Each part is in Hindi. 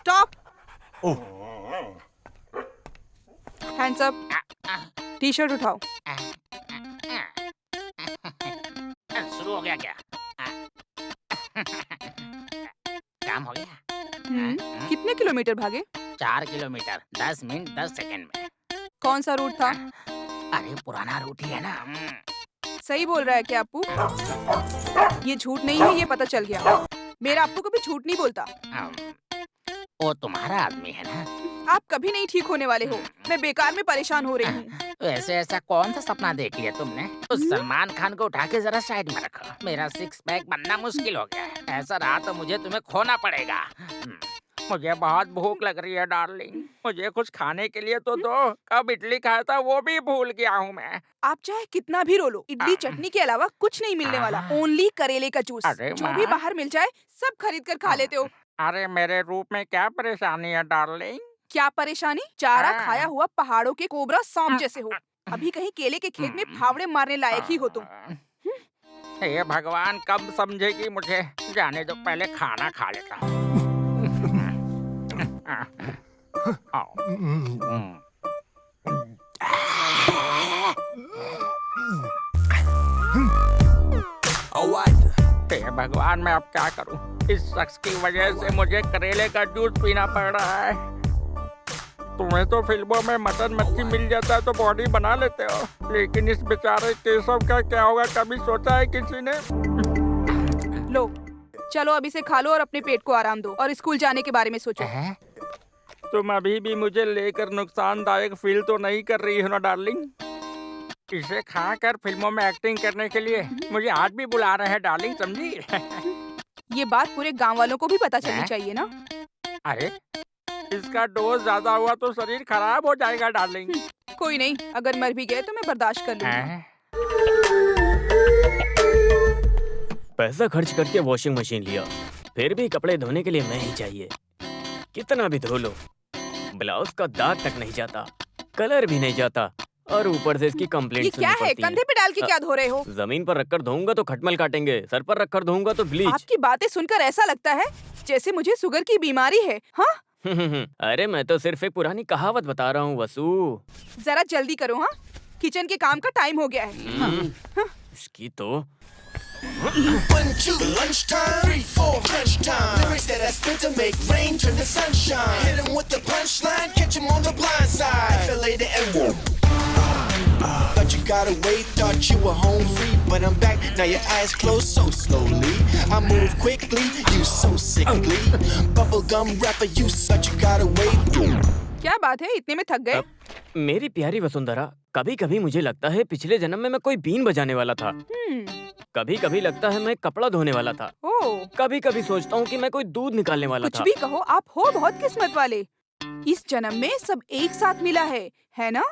स्टॉप। ओह, हैंड्स अप। टी शर्ट उठाओ। शुरू हो गया क्या? काम हो गया? कितने किलोमीटर भागे? 4 किलोमीटर 10 मिनट 10 सेकंड में। कौन सा रूट था? अरे पुराना रूट ही है ना। सही बोल रहा है क्या अप्पू? ये झूठ नहीं है, ये पता चल गया। मेरा अप्पू कभी झूठ नहीं बोलता। वो तुम्हारा आदमी है ना। आप कभी नहीं ठीक होने वाले हो। मैं बेकार में परेशान हो रही हूँ। वैसे ऐसा कौन सा सपना देख लिया तुमने? उस सलमान खान को उठा के जरा साइड में रखो। मेरा 6 पैक बनना मुश्किल हो गया है। ऐसा रहा तो मुझे तुम्हें खोना पड़ेगा। मुझे बहुत भूख लग रही है डार्लिंग। मुझे कुछ खाने के लिए तो दो। कब इडली खाया था वो भी भूल गया हूँ मैं। आप चाहे कितना भी रो लो, इडली चटनी के अलावा कुछ नहीं मिलने वाला। ओनली करेले का जूस। अरे जो भी बाहर मिल जाए सब खरीद कर खा लेते हो। अरे मेरे रूप में क्या परेशानी है डार्लिंग? क्या परेशानी? चारा खाया हुआ पहाड़ों के कोबरा सांप जैसे हो। अभी कहीं केले के खेत में फावड़े मारने लायक ही हो तुम। हे भगवान, कब समझेगी मुझे? जाने दो, पहले खाना खा लेता हूँ। हे भगवान, मैं अब क्या करूं? इस शख्स की वजह से मुझे करेले का जूस पीना पड़ रहा है। तुम्हें तो फिल्मों में मटन मच्छी मिल जाता है तो बॉडी बना लेते हो, लेकिन इस बेचारे केशव का क्या होगा? कभी सोचा है किसी ने? लो, चलो अब इसे खा लो और अपने पेट को आराम दो और स्कूल जाने के बारे में सोचो। तुम अभी भी मुझे लेकर नुकसानदायक फील तो नहीं कर रही हो ना डार्लिंग? इसे खाकर फिल्मों में एक्टिंग करने के लिए मुझे आज भी बुला रहे हैं डार्लिंग, समझी? ये बात पूरे गांव वालों को भी पता चलनी चाहिए ना। अरे इसका डोज ज्यादा हुआ तो शरीर खराब हो जाएगा डार्लिंग। कोई नहीं, अगर मर भी गए तो मैं बर्दाश्त कर लूंगी। पैसा खर्च करके वॉशिंग मशीन लिया, फिर भी कपड़े धोने के लिए मैं ही चाहिए। कितना भी धो लो, ब्लाउज का दाग तक नहीं जाता, कलर भी नहीं जाता, और ऊपर से इसकी कंप्लेंट ये क्या है? कंधे पे डाल के क्या धो रहे हो? जमीन पर रखकर धोऊंगा तो खटमल काटेंगे, सर पर रखकर धोऊंगा तो ब्लीच। आपकी बातें सुनकर ऐसा लगता है जैसे मुझे शुगर की बीमारी है। हाँ? अरे मैं तो सिर्फ एक पुरानी कहावत बता रहा हूँ वसु। जरा जल्दी करो। हाँ, किचन के काम का टाइम हो गया है। इसकी तो 1, 2, lunchtime. 3, 4, crunch time. Lyrics that I spit to make rain turn to sunshine. Hit 'em with the punchline, catch 'em on the blind side. Feel later and whoop. Thought you got away, thought you were home free, but I'm back. Now your eyes closed so slowly. I move quickly, you so sickly. Bubblegum rapper, you such you got away. क्या बात है, इतने में थक गए? मेरी प्यारी वसुंधरा, कभी कभी मुझे लगता है पिछले जन्म में मैं कोई बीन बजाने वाला था। कभी कभी लगता है मैं कपड़ा धोने वाला था। कभी कभी सोचता हूँ कि मैं कोई दूध निकालने वाला था। कुछ भी कहो, आप हो बहुत किस्मत वाले। इस जन्म में सब एक साथ मिला है ना?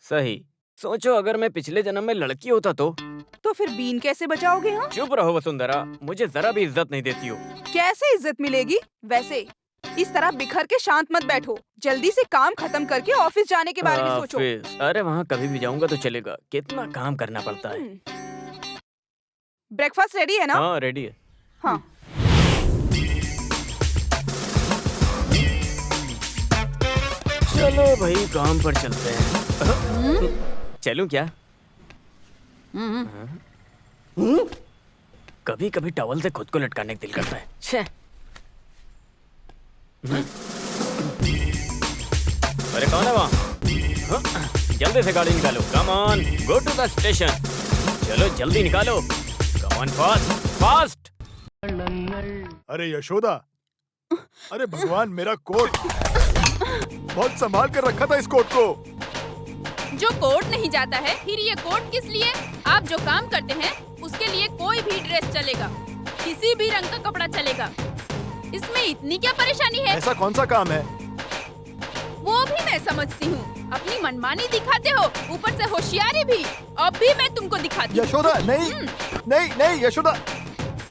सही। सोचो अगर मैं पिछले जन्म में लड़की होता तो फिर बीन कैसे बचाओगे? हाँ? चुप रहो वसुंधरा, मुझे जरा भी इज्जत नहीं देती हो। कैसे इज्जत मिलेगी? वैसे इस तरह बिखर के शांत मत बैठो, जल्दी से काम खत्म करके ऑफिस जाने के बारे में सोचो। अरे वहाँ कभी भी जाऊंगा तो चलेगा, कितना काम करना पड़ता है। ब्रेकफास्ट रेडी है ना? हाँ रेडी है। हाँ। चलो भाई काम पर चलते हैं। चलूं क्या? कभी कभी टॉवल से खुद को लटकाने का दिल करता है। छे। अरे कौन है वहाँ? जल्दी से गाड़ी निकालो। Come on, go to the station. चलो जल्दी निकालो। Come on, fast fast. अरे यशोदा, अरे भगवान, मेरा कोट बहुत संभाल कर रखा था इस कोट को। जो कोट नहीं जाता है, फिर ये कोट किस लिए? आप जो काम करते हैं उसके लिए कोई भी ड्रेस चलेगा, किसी भी रंग का कपड़ा चलेगा। इसमें इतनी क्या परेशानी है? ऐसा कौन सा काम है? वो भी मैं समझती हूँ। अपनी मनमानी दिखाते हो, ऊपर से होशियारी भी। अब भी मैं तुमको दिखाती हूँ। यशोदा, नहीं नहीं नहीं यशोदा।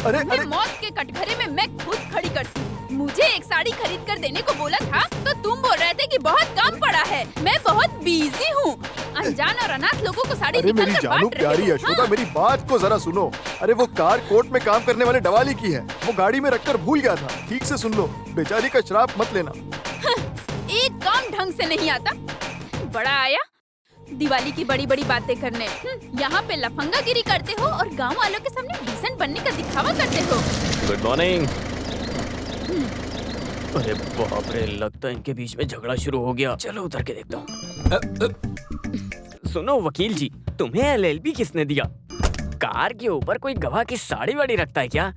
अरे मौत के कटघरे में मैं खुद खड़ी करती हूँ। मुझे एक साड़ी खरीद कर देने को बोला था तो तुम बोल रहे थे कि बहुत काम पड़ा है। मैं बहुत बिजी हूँ। अनजान और अनाथ लोगों को साड़ी अरे मेरी निकाल कर जानू बांट रहे प्यारी हो। यशोदा, हाँ। मेरी बात को जरा सुनो। अरे वो कार कोर्ट में काम करने वाले डवाली की है, वो गाड़ी में रखकर भूल गया था। ठीक से सुन लो, बेचारी का श्राप मत लेना। एक काम ढंग से नहीं आता। बड़ा आया दिवाली की बड़ी बड़ी बातें करने। यहाँ पे लफंगागिरी करते हो और गांव वालों के सामने डिसेंट बनने का दिखावा करते हो। Good morning. अरे बाप रे, लगता है इनके बीच में झगड़ा शुरू हो गया। चलो उतर के देखता हूँ। सुनो वकील जी, तुम्हें एलएलबी किसने दिया? कार के ऊपर कोई गवाह की साड़ी वाड़ी रखता है क्या?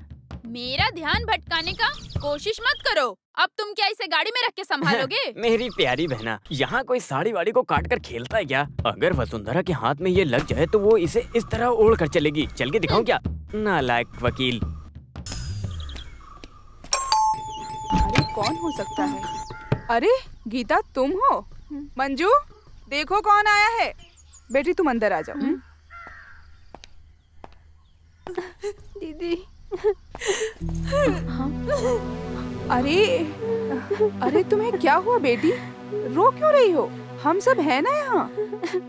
मेरा ध्यान भटकाने का कोशिश मत करो। अब तुम क्या इसे गाड़ी में रख के संभालोगे? मेरी प्यारी बहना, यहाँ कोई साड़ी वाड़ी को काट कर खेलता है क्या? अगर वसुंधरा के हाथ में ये लग जाए तो वो इसे इस तरह ओढ़ कर चलेगी। चल के दिखाऊं क्या? नालायक वकील। अरे कौन हो सकता है? अरे गीता, तुम हो? मंजू, देखो कौन आया है। बेटी तुम अंदर आ जाओ। दीदी। अरे तुम्हें क्या हुआ बेटी? रो क्यों रही हो? हम सब है ना यहाँ।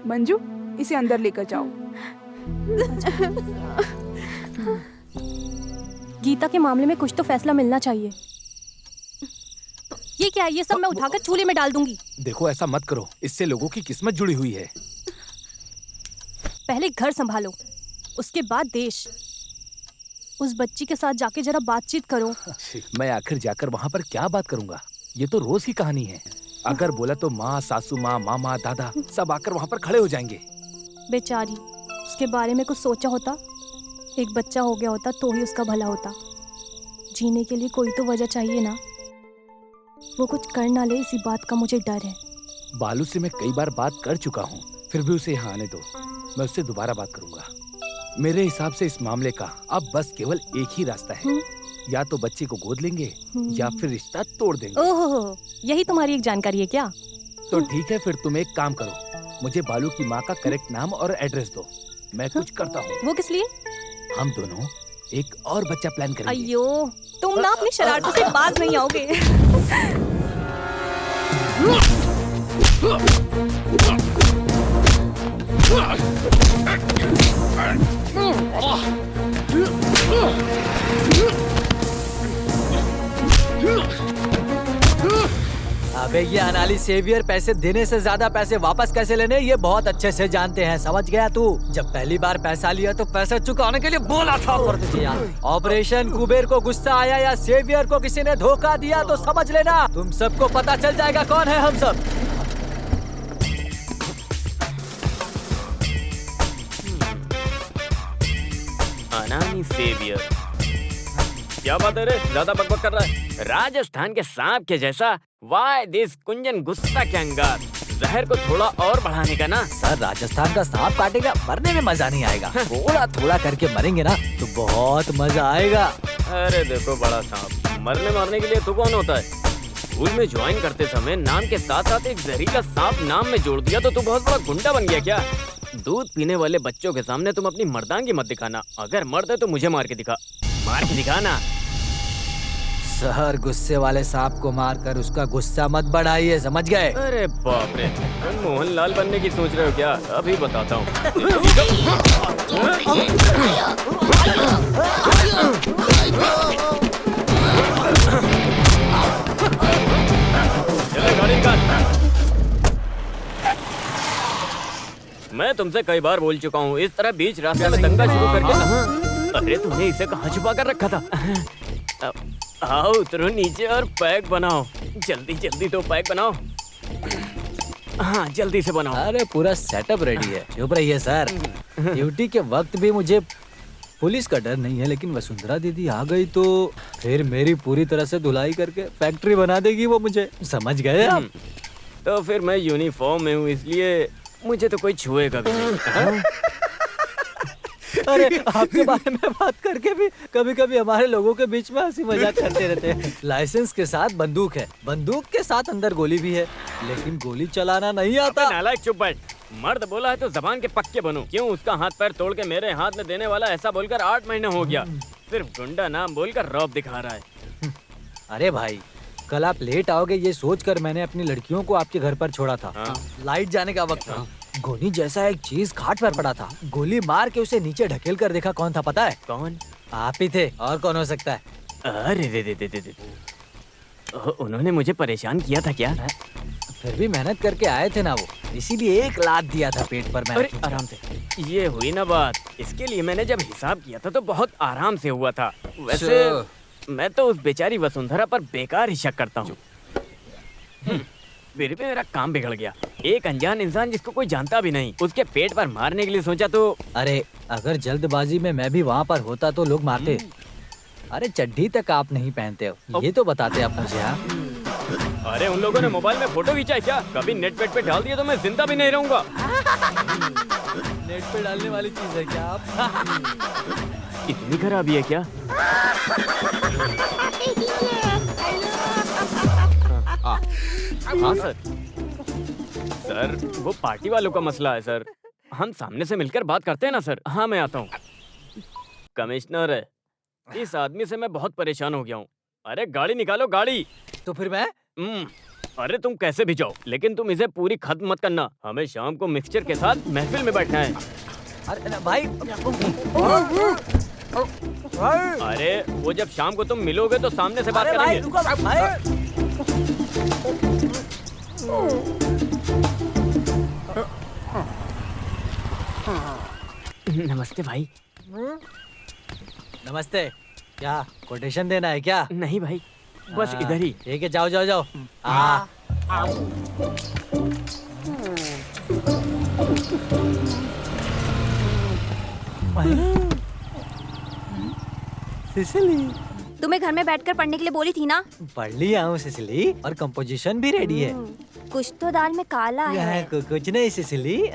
मंजू, इसे अंदर लेकर जाओ। गीता के मामले में कुछ तो फैसला मिलना चाहिए। ये क्या है? ये सब मैं उठाकर चूल्हे में डाल दूंगी। देखो ऐसा मत करो, इससे लोगों की किस्मत जुड़ी हुई है। पहले घर संभालो, उसके बाद देश। उस बच्ची के साथ जाके जरा बातचीत करो। मैं आखिर जाकर वहाँ पर क्या बात करूँगा? ये तो रोज की कहानी है। अगर बोला तो माँ, सासू माँ, मामा, दादा सब आकर वहाँ पर खड़े हो जाएंगे। बेचारी, उसके बारे में कुछ सोचा होता। एक बच्चा हो गया होता तो ही उसका भला होता। जीने के लिए कोई तो वजह चाहिए ना। वो कुछ कर ना ले, इसी बात का मुझे डर है। बालू से मैं कई बार बात कर चुका हूँ, फिर भी उसे यहाँ आने दो। मैं उससे दोबारा बात करूंगा। मेरे हिसाब से इस मामले का अब बस केवल एक ही रास्ता है। या तो बच्चे को गोद लेंगे या फिर रिश्ता तोड़ देंगे। ओहो, यही तुम्हारी एक जानकारी है क्या? तो ठीक है, फिर तुम एक काम करो, मुझे बालू की माँ का करेक्ट नाम और एड्रेस दो, मैं कुछ करता हूँ। वो किस लिए? हम दोनों एक और बच्चा प्लान करेंगे। अयो, तुम ना अपनी शरारतों से बाज नहीं आओगे। अबे ये अनाली सेवियर पैसे देने से ज्यादा पैसे वापस कैसे लेने ये बहुत अच्छे से जानते हैं, समझ गया तू? जब पहली बार पैसा लिया तो पैसे चुकाने के लिए बोला था पर तुझे यार। ऑपरेशन कुबेर को गुस्सा आया या सेवियर को किसी ने धोखा दिया तो समझ लेना तुम सबको पता चल जाएगा कौन है हम सब। अनानी सेवियर, क्या बात है रे? ज्यादा बकबक कर रहा है। राजस्थान के सांप के जैसा। वाई दिस कुंजन गुस्सा के अंगार। जहर को थोड़ा और बढ़ाने का ना। सर, राजस्थान का सांप काटेगा, मरने में मजा नहीं आएगा। थोड़ा थोड़ा करके मरेंगे ना तो बहुत मजा आएगा। अरे देखो बड़ा सांप, मरने मारने के लिए तो कौन होता है? स्कूल में ज्वाइन करते समय नाम के साथ साथ एक जहरीला सांप नाम में जोड़ दिया तो तू बहुत बड़ा गुंडा बन गया क्या? दूध पीने वाले बच्चों के सामने तुम अपनी मर्दांगी मत दिखाना। अगर मर्द है तो मुझे मार के दिखा। मार के दिखाना। सर, गुस्से वाले सांप को मारकर उसका गुस्सा मत बढ़ाइए, समझ गए? अरे बाप रे, तुम मोहनलाल बनने की सोच रहे हो क्या? अभी बताता हूँ। चले गाड़ी निकाल। मैं तुमसे कई बार बोल चुका हूँ, इस तरह बीच रास्ते में दंगा शुरू करके। अरे तुमने इसे कहाँ छुपा कर रखा था? आओ उतरो नीचे और पैक बनाओ। जल्दी जल्दी तो पैक बनाओ। हाँ जल्दी से बनाओ। अरे पूरा सेटअप रेडी है, चुप रहिए सर। ड्यूटी के वक्त भी मुझे पुलिस का डर नहीं है, लेकिन वसुंधरा दीदी आ गई तो फिर मेरी पूरी तरह से धुलाई करके फैक्ट्री बना देगी वो मुझे, समझ गए आप? तो फिर मैं यूनिफॉर्म में हूँ इसलिए मुझे तो कोई छुएगा भी नहीं। अरे आपके बारे में बात करके भी कभी कभी हमारे लोगों के बीच में हंसी मजाक करते रहते हैं। लाइसेंस के साथ बंदूक है, बंदूक के साथ अंदर गोली भी है, लेकिन गोली चलाना नहीं आता। नालायक चुप बैठ। मर्द बोला है तो जबान के पक्के बनो। क्यों उसका हाथ पैर तोड़ के मेरे हाथ में देने वाला ऐसा बोलकर 8 महीने हो गया। सिर्फ गुंडा नाम बोलकर रौब दिखा रहा है। अरे भाई, कल आप लेट आओगे ये सोचकर मैंने अपनी लड़कियों को आपके घर पर छोड़ा था। लाइट जाने का वक्त था। गोली जैसा एक चीज खाट पर पड़ा था। गोली मार के उसे नीचे ढकेल कर देखा कौन था पता है? कौन? आप ही थे, और कौन हो सकता है? अरे दे। उन्होंने मुझे परेशान किया था क्या? फिर भी मेहनत करके आए थे ना वो, इसीलिए एक लात दिया था पेट पर मैंने। अरे आराम से, ये हुई ना बात। इसके लिए मैंने जब हिसाब किया था तो बहुत आराम से हुआ था। वैसे मैं तो उस बेचारी वसुंधरा पर बेकार ही शक करता हूँ। फिर भी मेरा काम बिगड़ गया। एक अनजान इंसान जिसको कोई जानता भी नहीं, उसके पेट पर मारने के लिए सोचा तो। अरे अगर जल्दबाजी में मैं भी वहाँ पर होता तो लोग मारते। अरे चड्डी तक आप नहीं पहनते हो, ये तो बताते आप मुझे। हाँ, अरे उन लोगों ने मोबाइल में फोटो खींचा है क्या? कभी नेट पेट पे डाल दिया तो मैं जिंदा भी नहीं रहूंगा। नेट पे डालने वाली चीज है क्या आप? इतनी खराबी है क्या? हाँ सर। सर वो पार्टी वालों का मसला है सर। हम सामने से मिलकर बात करते हैं ना सर। हाँ मैं आता हूँ। कमिश्नर, इस आदमी से मैं बहुत परेशान हो गया हूँ। अरे गाड़ी निकालो, गाड़ी। तो फिर मैं? अरे तुम कैसे भी जाओ, लेकिन तुम इसे पूरी खत्म मत करना। हमें शाम को मिक्सचर के साथ महफिल में बैठना है। अरे भाई, अरे वो जब शाम को तुम मिलोगे तो सामने से बात करेंगे। नमस्ते भाई। नमस्ते। क्या कोटेशन देना है क्या? नहीं भाई, बस इधर ही। ठीक है, जाओ जाओ जाओ। सिसिली, तुम्हें घर में बैठकर पढ़ने के लिए बोली थी ना? पढ़ लिया हूँ सिसिली, और कंपोजिशन भी रेडी है। कुछ तो दाल में काला है। कुछ नहीं सिसिली,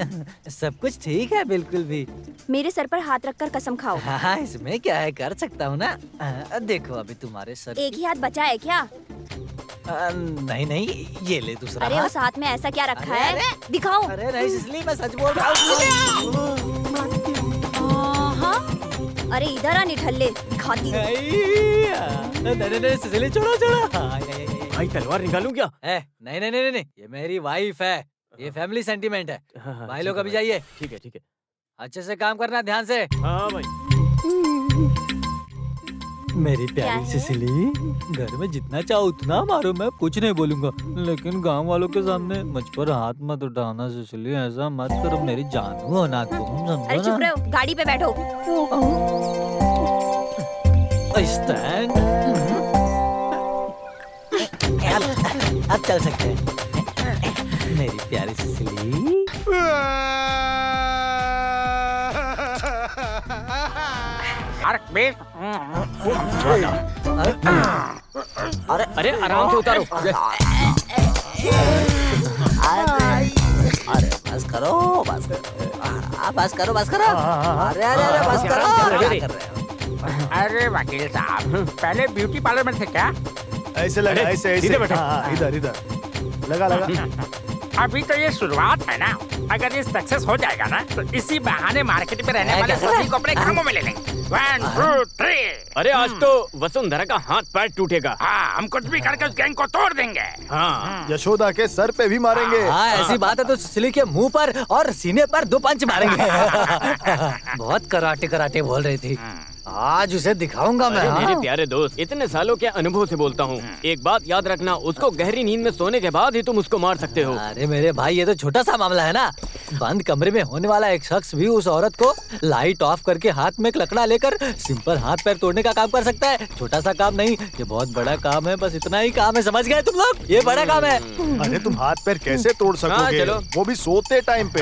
सब कुछ ठीक है बिल्कुल भी। मेरे सर पर हाथ रखकर कसम खाओ। हाँ, इसमें क्या है, कर सकता हूँ ना। देखो अभी तुम्हारे सर। एक ही हाथ बचा है क्या? नहीं नहीं, ये ले दूसरा। अरे उस हाथ में ऐसा क्या रखा है? दिखाओ। अरे नहीं सिसिली, मैं सच बोल रहा हूँ। अरे इधर आ निठल्ले, दिखाती हूँ। नहीं सिसिली, छोड़ो छोड़ो। भाई तलवार निकालूं क्या? नहीं नहीं नहीं नहीं, ये मेरी वाइफ है। ये फैमिली सेंटीमेंट है। भाई लोग अभी जाइए। ठीक है ठीक है। अच्छे से काम करना, ध्यान से। हाँ भाई। मेरी प्यारी सिसिली, घर में जितना चाहो उतना मारो, मैं कुछ नहीं बोलूंगा, लेकिन गांव वालों के सामने मुझ पर हाथ मत उठाना सिसिली। ऐसा मत करो, मेरी जानू हो ना तुम, समझो ना। अरे चुप रहो, गाड़ी पे बैठो। स्टैंड। अब चल सकते हैं मेरी प्यारी सिसिली। अरे आराम से उतारो। अरे बस करो, बस करो, बस करो, बस करो। अरे अरे अरे बस करो। अरे वकील साहब, पहले ब्यूटी पार्लर में थे क्या? ऐसे लगा, ऐसे ऐसे। इधर इधर लगा लगा। अभी तो ये शुरुआत है ना। अगर ये सक्सेस हो जाएगा ना तो इसी बहाने मार्केट में रहने वाले सभी को अपने कामों में ले लेंगे। 1 2 3। अरे आज तो वसुंधरा का हाथ पैर टूटेगा। हाँ, हम कुछ भी करके उस गैंग को तोड़ देंगे। हाँ, यशोदा के सर पे भी मारेंगे। हाँ ऐसी बात है तो सिसिली के मुंह पर और सीने पर 2 पंच मारेंगे। बहुत कराटे कराटे बोल रही थी, आज उसे दिखाऊंगा मैं। मेरे प्यारे दोस्त, इतने सालों के अनुभव से बोलता हूँ, एक बात याद रखना, उसको गहरी नींद में सोने के बाद ही तुम उसको मार सकते हो। अरे मेरे भाई, ये तो छोटा सा मामला है ना। बंद कमरे में होने वाला एक शख्स भी उस औरत को लाइट ऑफ करके हाथ में एक लकड़ा लेकर सिंपल हाथ पैर तोड़ने का काम कर सकता है। छोटा सा काम नहीं, ये बहुत बड़ा काम है। बस इतना ही काम है, समझ गए तुम लोग? ये बड़ा काम है। अरे तुम हाथ पैर कैसे तोड़ सकोगे? चलो। वो भी सोते टाइम पे।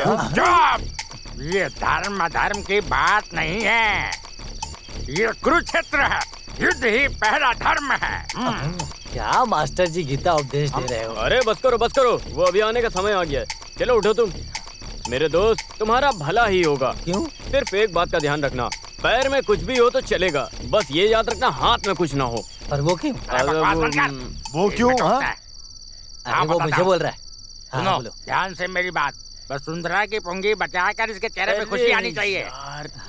ये धर्म अधर्म की बात नहीं है, ये कुरुक्षेत्र है। युद्ध ही पहला धर्म है। क्या मास्टर जी गीता उपदेश दे रहे हो? अरे बस करो बस करो, वो अभी आने का समय आ गया है। चलो उठो तुम। मेरे दोस्त, तुम्हारा भला ही होगा। क्यों? सिर्फ एक बात का ध्यान रखना, पैर में कुछ भी हो तो चलेगा, बस ये याद रखना हाथ में कुछ ना हो। पर वो क्यों? वो क्यों? अरे वो मुझे बोल रहा है। सुनो ध्यान से मेरी बात। वसुंधरा की पुंगी बचाकर इसके चेहरे पे खुशी आनी चाहिए।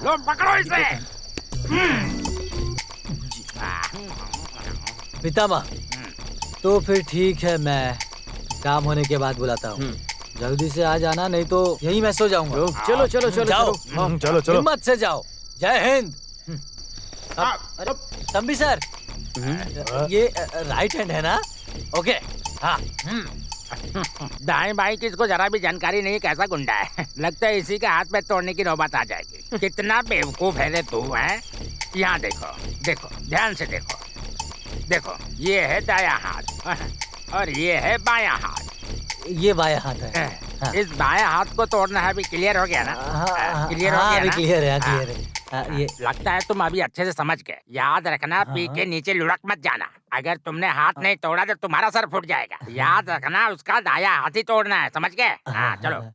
लो पकड़ो इसे। पितामह, तो फिर ठीक है, मैं काम होने के बाद बुलाता हूँ। जल्दी से आ जाना, नहीं तो यहीं मैं सो जाऊंगा। चलो चलो चलो जाओ। चलो चलो। हिम्मत से जाओ। जय हिंद। अरे तंबी सर, ये राइट हैंड है ना? ओके। हाँ। दाएं बाएं किसको जरा भी जानकारी नहीं, कैसा गुंडा है। लगता है इसी के हाथ में तोड़ने की नौबत आ जाएगी। कितना बेवकूफ है रे तू, है? यहाँ देखो, देखो, ध्यान से देखो। देखो, ये है दायां हाथ और ये है बायां हाथ। ये बायां हाथ है। हाँ। इस बायां हाथ को तोड़ना है। अभी क्लियर हो गया ना? क्लियर हो गया ना? क्लियर है, क्लियर है। ये लगता है तुम अभी अच्छे से समझ गए। याद रखना, पी के नीचे लुढ़क मत जाना। अगर तुमने हाथ नहीं तोड़ा तो तुम्हारा सर फूट जाएगा। याद रखना, उसका दायां हाथ ही तोड़ना है, समझ गए? हाँ, चलो।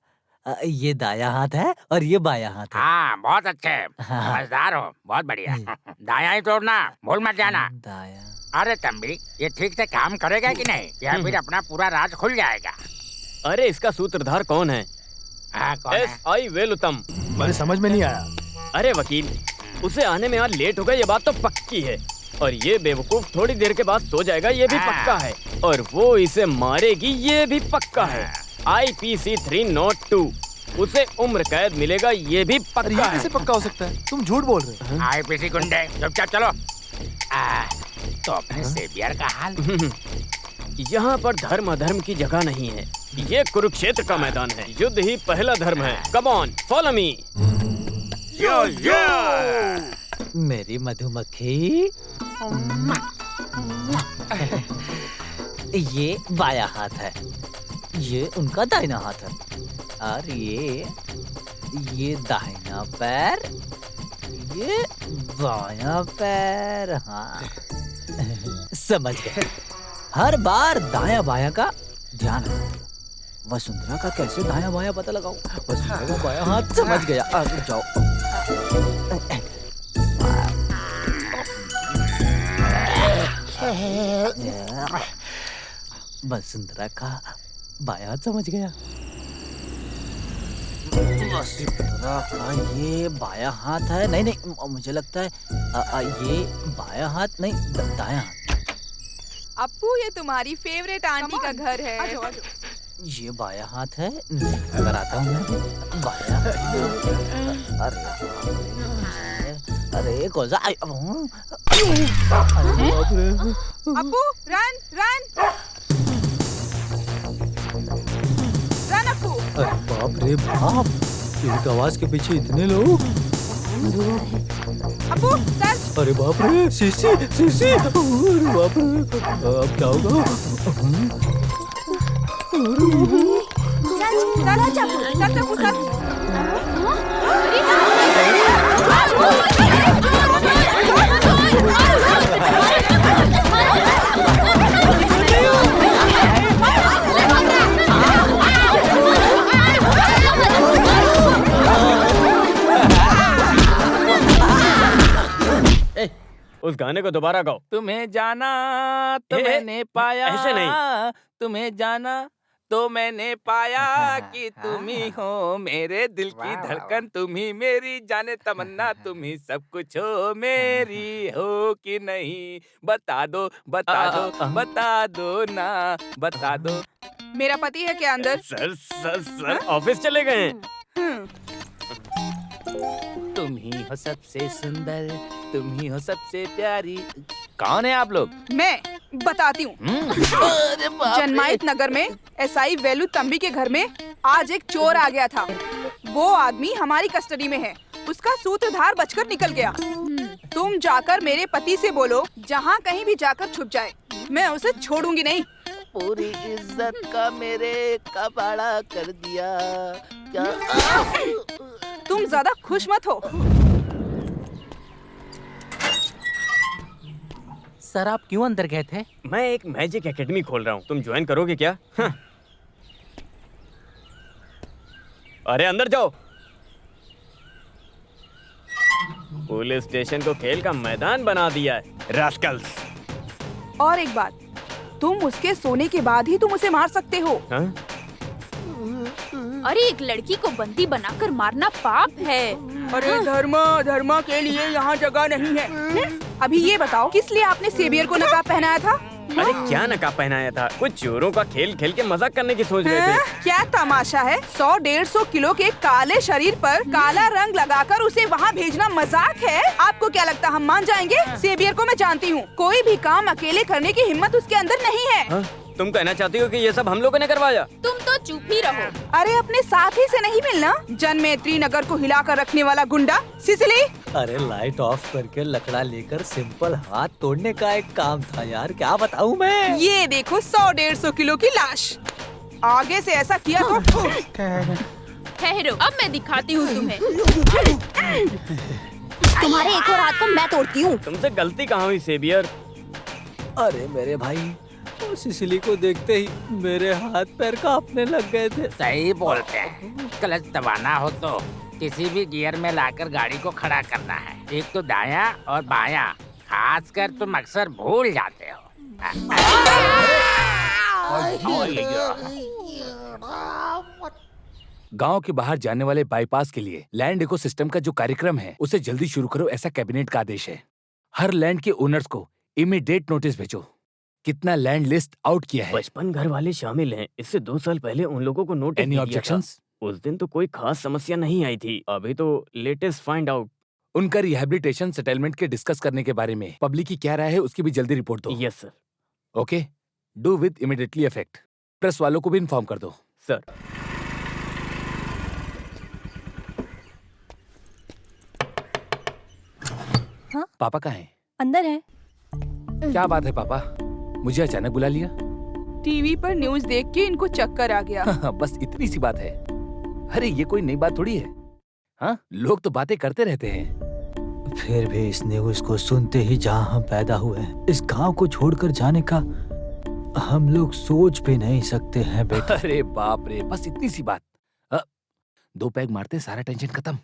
ये दायां हाथ है और ये बायां हाथ है। हाँ, बहुत अच्छे, समझदार हो, बहुत बढ़िया। दायां ही तोड़ना, भूल मत जाना। दायां। अरे तंबी, ये ठीक से काम करेगा कि नहीं, या फिर अपना पूरा राज खुल जाएगा? अरे इसका सूत्रधार कौन है? कौन है? SI वेलुतम। मुझे समझ में नहीं आया। अरे वकील, उसे आने में आज लेट हो गया, ये बात तो पक्की है। और ये बेवकूफ थोड़ी देर के बाद सो जाएगा, ये भी पक्का है। और वो इसे मारेगी, ये भी पक्का है। IPC 302, उसे उम्र कैद मिलेगा, ये भी पक्का है। कैसे पक्का हो सकता है? तुम झूठ बोल रहे हो। IPC गुंडे, चुपचाप चलो। तो अपने सेवियर का हाल? यहाँ पर धर्म अधर्म की जगह नहीं है, ये कुरुक्षेत्र का मैदान है। युद्ध ही पहला धर्म है। Come on, follow me. मेरी मधुमक्खी। ये बायां हाथ है, ये उनका दाहिना हाथ है, और ये दाहिना पैर, ये बायां पैर। हाँ समझ गए। हर बार दायां बायां का ध्यान रखो। वसुंधरा का कैसे दायां बायां पता लगाऊं? वसुंधरा का बायां हाथ समझ गया। आगे जाओ। वसुंधरा का बायां हाथ समझ गया। वसुंधरा का ये बायां हाथ है। नहीं नहीं, मुझे लगता है ये बायां हाथ नहीं, दायां हाथ। अप्पू, ये तुम्हारी फेवरेट आंटी का घर है। आजो, आजो। ये बायां हाथ है। अगर आता हूँ मैं बायां हाथ। अरे कौन सा? Appu, run run run Appu. अरे बाप रे बाप, एक आवाज के पीछे इतने लोग। अप्पू, सर्च। अरे बाप रे, सीसी सीसी। अरे बाप रे, अब क्या होगा? Search Appu, search. उस गाने को दोबारा गाओ। तुम्हें जाना तो मैंने पाया, ऐसे नहीं। तुम्हें जाना तो मैंने पाया कि तुम ही हो मेरे दिल की धड़कन, तुम ही मेरी जाने तमन्ना, तुम ही सब कुछ हो, मेरी हो कि नहीं, बता दो बता दो बता दो ना, बता दो। मेरा पति है क्या अंदर? सर ऑफिस चले गए हैं। तुम ही हो सबसे सुंदर, तुम ही हो सबसे प्यारी। कौन है आप लोग? मैं बताती हूँ। जनमाइत नगर में SI वेलु तंबी के घर में आज एक चोर आ गया था। वो आदमी हमारी कस्टडी में है। उसका सूत्रधार बचकर निकल गया। तुम जाकर मेरे पति से बोलो, जहाँ कहीं भी जाकर छुप जाए, मैं उसे छोड़ूंगी नहीं। पूरी इज्जत का मेरे कबाड़ा कर दिया क्या? तुम ज्यादा खुश मत हो। सर, आप क्यों अंदर गए थे? मैं एक मैजिक एकेडमी खोल रहा हूँ, तुम ज्वाइन करोगे क्या? अरे अंदर जाओ। पुलिस स्टेशन को खेल का मैदान बना दिया है, रास्कल्स। और एक बात, तुम उसके सोने के बाद ही तुम उसे मार सकते हो। हाँ? अरे एक लड़की को बंदी बनाकर मारना पाप है। अरे धर्म के लिए यहाँ जगह नहीं है। अभी ये बताओ, किस लिए आपने सेवियर को नकाब पहनाया था? अरे क्या नकाब पहनाया था? कुछ चोरों का खेल खेल के मजाक करने की सोच रहे थे। क्या तमाशा है? 100-150 किलो के काले शरीर पर काला रंग लगाकर उसे वहाँ भेजना मजाक है? आपको क्या लगता हम मान जाएंगे? सेवियर को मैं जानती हूँ, कोई भी काम अकेले करने की हिम्मत उसके अंदर नहीं है। हाँ? तुम कहना चाहती हो कि ये सब हम लोगों ने करवाया? तुम तो चुप ही रहो। अरे अपने साथी से नहीं मिलना, जनमेत्री नगर को हिलाकर रखने वाला गुंडा सिसिली। अरे लाइट ऑफ करके लकड़ा लेकर सिंपल हाथ तोड़ने का एक काम था यार, क्या बताऊं मैं। ये देखो 100-150 किलो की लाश, आगे से ऐसा किया तो ठहरो, अब मैं दिखाती हूँ तुम्हें। तुम्हारे एक और हाथ को मैं तोड़ती हूँ। तुमसे गलती कहाँ हुई सेवियर? अरे मेरे भाई, सिसिली को देखते ही मेरे हाथ पैर कांपने लग गए थे। सही बोलते हैं, क्लच दबाना हो तो किसी भी गियर में लाकर गाड़ी को खड़ा करना है। एक तो दायां और बायां, खासकर तुम अक्सर भूल जाते हो। गांव के बाहर जाने वाले बाईपास के लिए लैंड इकोसिस्टम का जो कार्यक्रम है उसे जल्दी शुरू करो, ऐसा कैबिनेट का आदेश है। हर लैंड के ओनर्स को इमीडिएट नोटिस भेजो। कितना लैंड लिस्ट आउट किया है? 55 घर वाले शामिल हैं। इससे 2 साल पहले उन लोगों को नोटिस एनी दिया था। ऑब्जेक्शंस? उस दिन तो कोई खास समस्या नहीं आई थी। अभी तो लेटेस्ट फाइंड आउट। उनका रिहैबिलिटेशन सेटलमेंट के डिस्कस करने के बारे में पब्लिक की क्या राय है उसकी भी जल्दी रिपोर्ट दो। Yes sir. Okay, do with immediately effect. Press वालों को भी इन्फॉर्म कर दो। सर। हाँ? पापा कहाँ हैं? अंदर है। क्या बात है पापा, मुझे अचानक बुला लिया? टीवी पर न्यूज़ देख के इनको चक्कर आ गया। बस इतनी सी बात है। अरे ये कोई नई बात थोड़ी है। हाँ, लोग तो बातें करते रहते हैं। फिर भी इस न्यूज़ को सुनते ही जहाँ हम पैदा हुए, इस गांव को छोड़कर जाने का हम लोग सोच भी नहीं सकते हैं बेटा। अरे बाप रे, बस इतनी सी बात। 2 पैग मारते सारा टेंशन खत्म।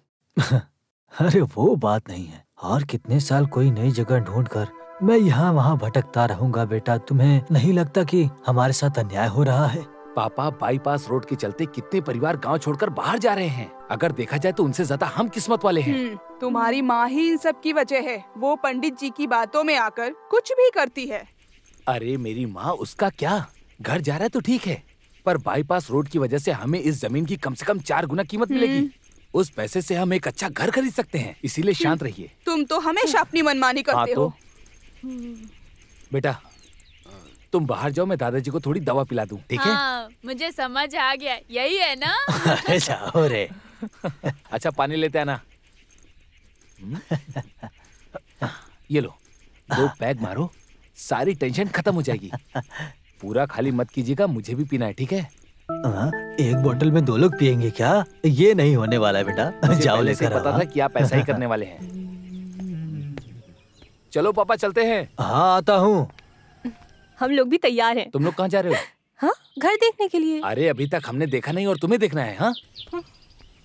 अरे वो बात नहीं है, और कितने साल कोई नई जगह ढूंढकर मैं यहाँ वहाँ भटकता रहूंगा बेटा। तुम्हें नहीं लगता कि हमारे साथ अन्याय हो रहा है? पापा, बाईपास रोड के चलते कितने परिवार गांव छोड़कर बाहर जा रहे हैं। अगर देखा जाए तो उनसे ज्यादा हम किस्मत वाले हैं। तुम्हारी माँ ही इन सब की वजह है। वो पंडित जी की बातों में आकर कुछ भी करती है। अरे मेरी माँ, उसका क्या, घर जा रहा है तो ठीक है, पर बाईपास रोड की वजह से हमें इस जमीन की कम से कम 4 गुना कीमत मिलेगी। उस पैसे से हम एक अच्छा घर खरीद सकते हैं, इसीलिए शांत रहिए। तुम तो हमेशा अपनी मनमानी करते हो। बेटा तुम बाहर जाओ, मैं दादाजी को थोड़ी दवा पिला दूं, ठीक है? हाँ, मुझे समझ आ गया, यही है ना? अरे जाओ रे। अच्छा पानी लेते आना। ये लो, 2 पैग मारो, सारी टेंशन खत्म हो जाएगी। पूरा खाली मत कीजिएगा, मुझे भी पीना है, ठीक है? एक बोतल में 2 लोग पियेंगे क्या? ये नहीं होने वाला है बेटा। जाओ पहले से लेकर पता था कि आप ऐसा ही करने वाले हैं। चलो पापा चलते हैं। हाँ आता हूँ। हम लोग भी तैयार हैं। तुम लोग कहाँ जा रहे हो? हाँ, घर देखने के लिए। अरे अभी तक हमने देखा नहीं और तुम्हें देखना है? हाँ,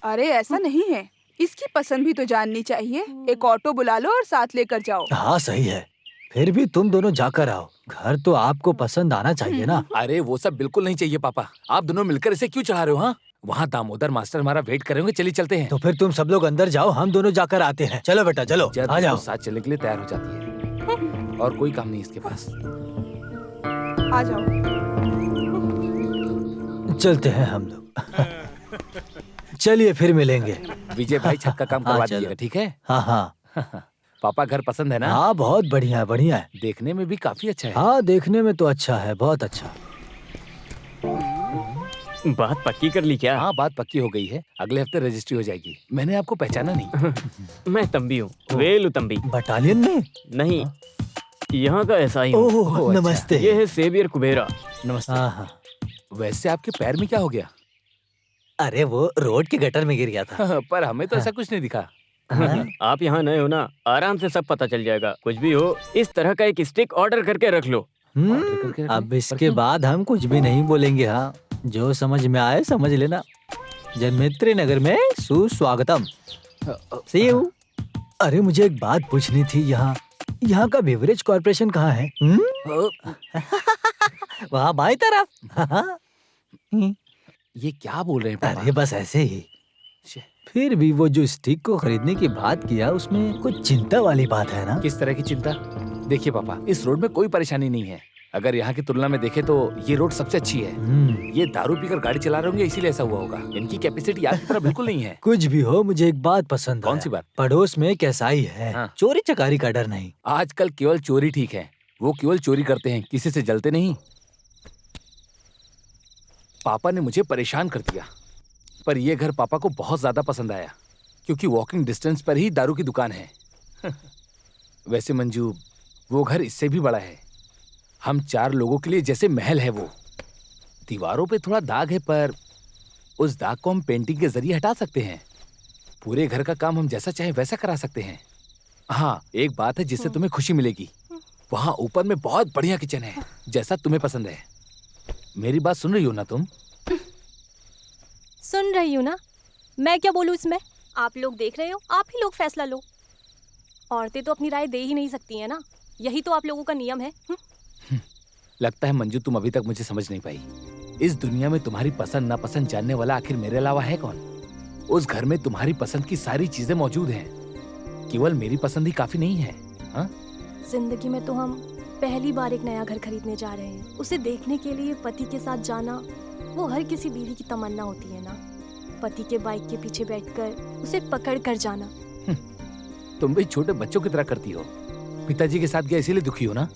अरे ऐसा नहीं है, इसकी पसंद भी तो जाननी चाहिए। एक ऑटो बुला लो और साथ लेकर जाओ। हाँ सही है, फिर भी तुम दोनों जाकर आओ, घर तो आपको पसंद आना चाहिए ना। अरे वो सब बिल्कुल नहीं चाहिए पापा, आप दोनों मिलकर इसे क्यों चढ़ा रहे हो? हाँ, वहाँ दामोदर मास्टर हमारा वेट करेंगे, चलिए चलते हैं। तो फिर तुम सब लोग अंदर जाओ, हम दोनों जाकर आते हैं। चलो बेटा चलो, जब आ जाओ। साथ चलने के लिए तैयार हो जाती है और कोई काम नहीं इसके पास। आ जाओ। चलते हैं हम लोग। चलिए फिर मिलेंगे। विजय भाई छत का काम करवा दीजिएगा, ठीक है? हाँ हाँ। पापा घर पसंद है ना? हाँ बहुत बढ़िया बढ़िया है। देखने में भी काफी अच्छा है। हाँ देखने में तो अच्छा है, बहुत अच्छा। बात पक्की कर ली क्या? हाँ बात पक्की हो गई है, अगले हफ्ते रजिस्ट्री हो जाएगी। मैंने आपको पहचाना नहीं। मैं तंबी हूँ, वेलु तंबी। बटालियन में? नहीं, यहाँ का ऐसा ही हूँ। ओह नमस्ते। ये है सेवियर कुबेरा। नमस्ते। हाँ। वैसे आपके पैर में क्या हो गया? अरे वो रोड के गटर में गिर गया था। पर हमें तो ऐसा कुछ नहीं दिखा। आप यहाँ नए हो ना, आराम से सब पता चल जाएगा। कुछ भी हो, इस तरह का एक स्टिक ऑर्डर करके रख लो। अब इसके बाद हम कुछ भी नहीं बोलेंगे। हाँ, जो समझ में आए समझ लेना। जनमेत्री नगर में सुस्वागतम। सी यू। अरे मुझे एक बात पूछनी थी, यहाँ का बेवरेज कॉर्पोरेशन कहाँ है? वहाँ बाई तरफ। ये क्या बोल रहे हैं पापा? अरे बस ऐसे ही। फिर भी वो जो स्टिक को खरीदने की बात किया, उसमें कुछ चिंता वाली बात है ना? किस तरह की चिंता? देखिए पापा, इस रोड में कोई परेशानी नहीं है। अगर यहाँ की तुलना में देखे तो ये रोड सबसे अच्छी है। ये दारू पीकर गाड़ी चला रहे होंगे इसीलिए ऐसा हुआ होगा। इनकी कैपेसिटी याद की तरह बिल्कुल नहीं है। कुछ भी हो, मुझे एक बात पसंद कौन आया। सी बात? पड़ोस में एक एसआई है। हाँ। चोरी चकारी का डर नहीं। आजकल केवल चोरी ठीक है, वो केवल चोरी करते हैं, किसी से जलते नहीं। पापा ने मुझे परेशान कर दिया, पर ये घर पापा को बहुत ज्यादा पसंद आया क्योंकि वॉकिंग डिस्टेंस पर ही दारू की दुकान है। वैसे मंजू, वो घर इससे भी बड़ा है। हम 4 लोगों के लिए जैसे महल है वो। दीवारों पे थोड़ा दाग है, पर उस दाग को हम पेंटिंग के जरिए हटा सकते हैं। पूरे घर का काम हम जैसा चाहे वैसा करा सकते हैं। हाँ, एक बात है जिससे तुम्हें खुशी मिलेगी। वहाँ ऊपर में बहुत बढ़िया किचन है, जैसा तुम्हें पसंद है। मेरी बात सुन रही हो ना तुम? सुन रही हूँ ना। मैं क्या बोलूँ इसमें? आप लोग देख रहे हो, आप ही लोग फैसला लो। औरतें तो अपनी राय दे ही नहीं सकती हैं ना, यही तो आप लोगों का नियम है। लगता है मंजू तुम अभी तक मुझे समझ नहीं पाई। इस दुनिया में तुम्हारी पसंद नापसंद जानने वाला आखिर मेरे अलावा है कौन? उस घर में तुम्हारी पसंद की सारी चीजें मौजूद हैं, केवल मेरी पसंद ही काफी नहीं है। हाँ? जिंदगी में तो हम पहली बार एक नया घर खरीदने जा रहे हैं। उसे देखने के लिए पति के साथ जाना, वो हर किसी बीवी की तमन्ना होती है ना। पति के बाइक के पीछे बैठकर उसे पकड़ कर जाना। तुम भी छोटे बच्चों की तरह करती हो। पिताजी के साथ गया इसीलिए दुखी हो ना?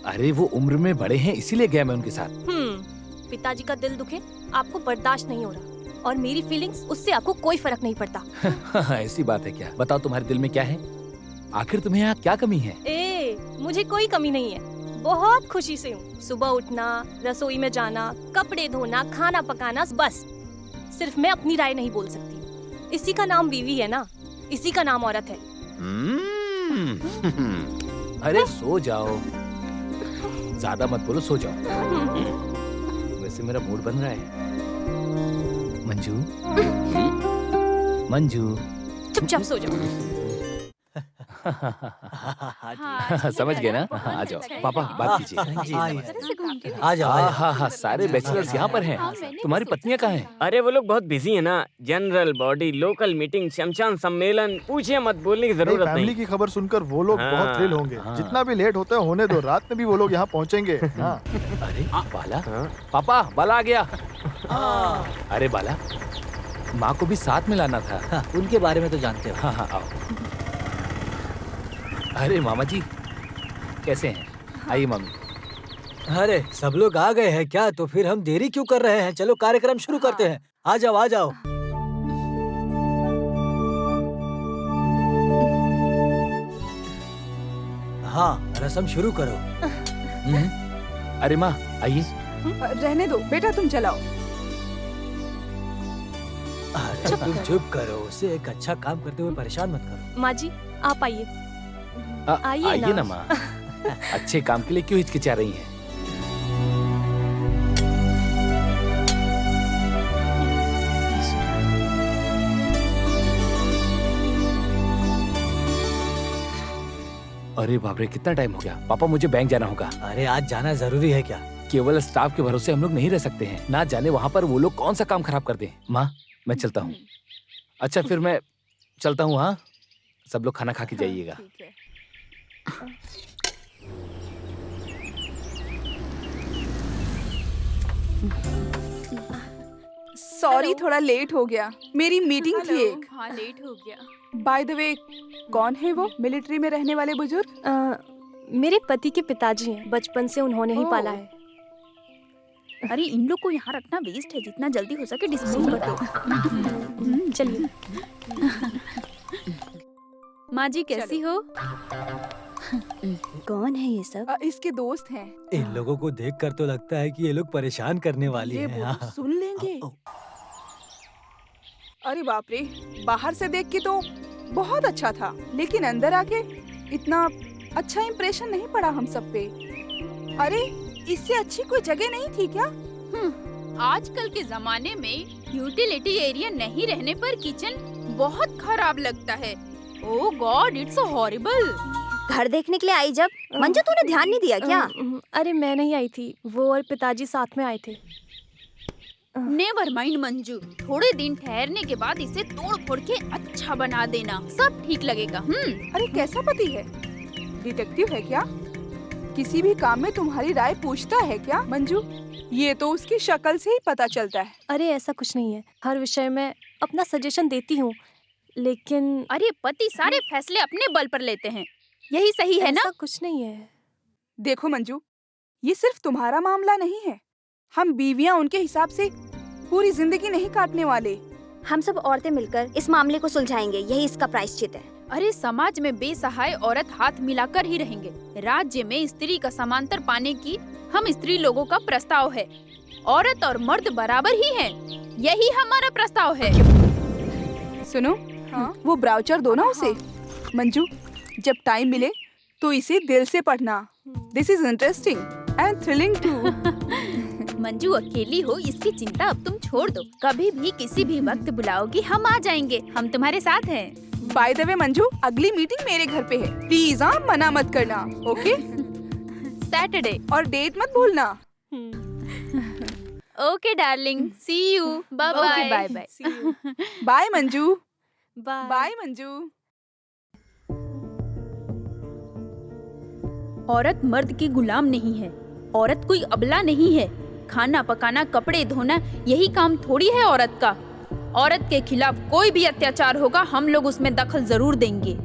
अरे वो उम्र में बड़े हैं इसीलिए गया मैं उनके साथ। पिताजी का दिल दुखे आपको बर्दाश्त नहीं हो रहा, और मेरी फीलिंग्स उससे आपको कोई फर्क नहीं पड़ता। ऐसी बात है क्या? बताओ तुम्हारे दिल में क्या है? आखिर तुम्हें यहाँ क्या कमी है? मुझे कोई कमी नहीं है, बहुत खुशी से हूँ। सुबह उठना, रसोई में जाना, कपड़े धोना, खाना पकाना, बस। सिर्फ मैं अपनी राय नहीं बोल सकती। इसी का नाम बीवी है ना, इसी का नाम औरत है। अरे सो जाओ, ज्यादा मत बोलो, सो जाओ। वैसे मेरा मूड बन रहा है। मंजू, मंजू, चुपचाप सो जाओ। समझ गए ना? आ जाओ पापा, बात कीजिए। आ जाओ। हाँ, सारे बैचलर्स यहाँ पर हैं। तुम्हारी पत्नियाँ कहाँ हैं? अरे वो लोग बहुत बिजी है ना। जनरल बॉडी, लोकल मीटिंग, शमशान सम्मेलन, पूछिए मत, बोलने की जरूरत नहीं। फैमिली की खबर सुनकर वो लोग बहुत थ्रिल होंगे। जितना भी लेट होता है होने दो, रात में भी वो लोग यहाँ पहुँचेंगे। अरे बाला, पापा बाला आ गया। अरे बाला, माँ को भी साथ में लाना था। उनके बारे में तो जानते हो। हाँ, आओ। अरे मामा जी कैसे हैं? आइए मामी। अरे सब लोग आ गए हैं क्या? तो फिर हम देरी क्यों कर रहे हैं? चलो कार्यक्रम शुरू करते हैं। आ जाओ, आ जाओ। हाँ, रस्म शुरू करो। अरे माँ आइए। रहने दो बेटा, तुम चलाओ। अरे तुम चुप करो, उसे एक अच्छा काम करते हुए परेशान मत करो। माँ जी आप आइए। आइए ना माँ। अच्छे काम के लिए क्यों हिचकिचा रही हैं? अरे बाप रे, कितना टाइम हो गया। पापा मुझे बैंक जाना होगा। अरे आज जाना जरूरी है क्या? केवल स्टाफ के भरोसे हम लोग नहीं रह सकते हैं। ना जाने वहाँ पर वो लोग कौन सा काम खराब कर दें। माँ मैं चलता हूँ। अच्छा फिर मैं चलता हूँ। हाँ, सब लोग खाना खा के जाइएगा। सॉरी, थोड़ा लेट हो गया। मेरी मीटिंग थी एक। हाँ, लेट हो गया। बाय द वे, कौन है वो मिलिट्री में रहने वाले बुजुर्ग? मेरे पति के पिताजी हैं। बचपन से उन्होंने ही पाला है। अरे इन लोग को यहाँ रखना वेस्ट है, जितना जल्दी हो सके डिस्पोज कर दो। चलिए। माँ जी कैसी हो? कौन है ये सब? इसके दोस्त हैं। इन लोगों को देखकर तो लगता है कि ये लोग परेशान करने वाली ये हैं। वो सुन लेंगे। अरे बाप रे, बाहर से देख के तो बहुत अच्छा था, लेकिन अंदर आके इतना अच्छा इंप्रेशन नहीं पड़ा हम सब पे। अरे इससे अच्छी कोई जगह नहीं थी क्या? आजकल के जमाने में यूटिलिटी एरिया नहीं रहने पर किचन बहुत खराब लगता है। ओह गॉड, इट्स हॉरिबल। घर देखने के लिए आई जब मंजू तूने ध्यान नहीं दिया क्या? अरे मैं नहीं आई थी, वो और पिताजी साथ में आए थे। नेवर माइंड मंजू, थोड़े दिन ठहरने के बाद इसे तोड़ फोड़ के अच्छा बना देना, सब ठीक लगेगा। अरे कैसा पति है? डिटेक्टिव है क्या? किसी भी काम में तुम्हारी राय पूछता है क्या मंजू? ये तो उसकी शक्ल से ही पता चलता है। अरे ऐसा कुछ नहीं है, हर विषय में अपना सजेशन देती हूँ, लेकिन अरे पति सारे फैसले अपने बल पर लेते हैं, यही सही है ना? ऐसा कुछ नहीं है। देखो मंजू, ये सिर्फ तुम्हारा मामला नहीं है। हम बीवियां उनके हिसाब से पूरी जिंदगी नहीं काटने वाले। हम सब औरतें मिलकर इस मामले को सुलझाएंगे, यही इसका प्रायश्चित है। अरे समाज में बेसहाय औरत हाथ मिलाकर ही रहेंगे। राज्य में स्त्री का समांतर पाने की हम स्त्री लोगों का प्रस्ताव है। औरत और मर्द बराबर ही हैं, यही हमारा प्रस्ताव है। सुनो, वो ब्राउचर दो ना उसे। मंजू, जब टाइम मिले तो इसे दिल से पढ़ना। This is interesting and thrilling too. Manju अकेली हो इसकी चिंता अब तुम छोड़ दो। कभी भी किसी भी वक्त बुलाओगी हम आ जाएंगे, हम तुम्हारे साथ हैं। बाय द वे मंजू, अगली मीटिंग मेरे घर पे है, प्लीज मना मत करना, ओके? सैटरडे। और डेट मत भूलना। Okay darling, see you, bye bye. Bye bye. Bye Manju. Bye bye Manju. औरत मर्द की गुलाम नहीं है, औरत कोई अबला नहीं है। खाना पकाना, कपड़े धोना, यही काम थोड़ी है औरत का। औरत के खिलाफ कोई भी अत्याचार होगा, हम लोग उसमें दखल जरूर देंगे।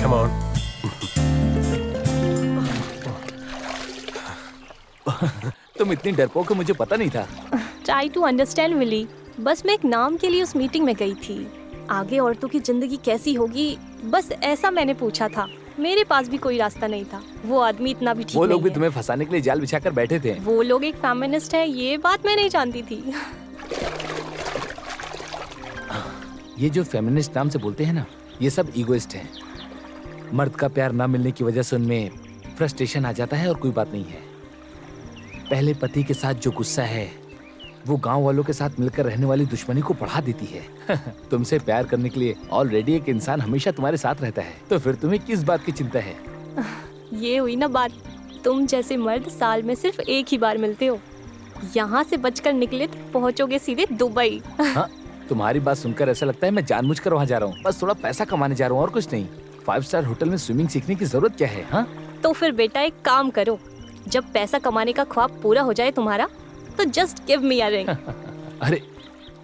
Come on. तुम इतनी डरपोक हो, मुझे पता नहीं था। ट्राई टू अंडरस्टैंड मिली, बस मैं एक नाम के लिए उस मीटिंग में गई थी। आगे औरतों की जिंदगी कैसी होगी, बस ऐसा मैंने पूछा था। मेरे पास भी कोई रास्ता नहीं था। वो आदमी इतना भी ठीक वो लोग नहीं भी है। तुम्हें फंसाने के लिए जाल बिछाकर बैठे थे। वो लोग एक फेमिनिस्ट है, ये बात मैं नहीं जानती थी। ये जो फेमिनिस्ट नाम से बोलते हैं ना, ये सब ईगोइस्ट हैं। मर्द का प्यार ना मिलने की वजह से उनमें फ्रस्ट्रेशन आ जाता है और कोई बात नहीं है। पहले पति के साथ जो गुस्सा है वो गांव वालों के साथ मिलकर रहने वाली दुश्मनी को बढ़ा देती है। तुमसे प्यार करने के लिए ऑलरेडी एक इंसान हमेशा तुम्हारे साथ रहता है, तो फिर तुम्हें किस बात की चिंता है? ये हुई ना बात। तुम जैसे मर्द साल में सिर्फ एक ही बार मिलते हो। यहाँ से बचकर निकले तो पहुँचोगे सीधे दुबई। हाँ, तुम्हारी बात सुनकर ऐसा लगता है मैं जानबूझकर वहाँ जा रहा हूँ। बस थोड़ा पैसा कमाने जा रहा हूँ और कुछ नहीं। 5 स्टार होटल में स्विमिंग सीखने की जरूरत क्या है? हाँ, तो फिर बेटा एक काम करो, जब पैसा कमाने का ख्वाब पूरा हो जाए तुम्हारा, तो just give me a ring. अरे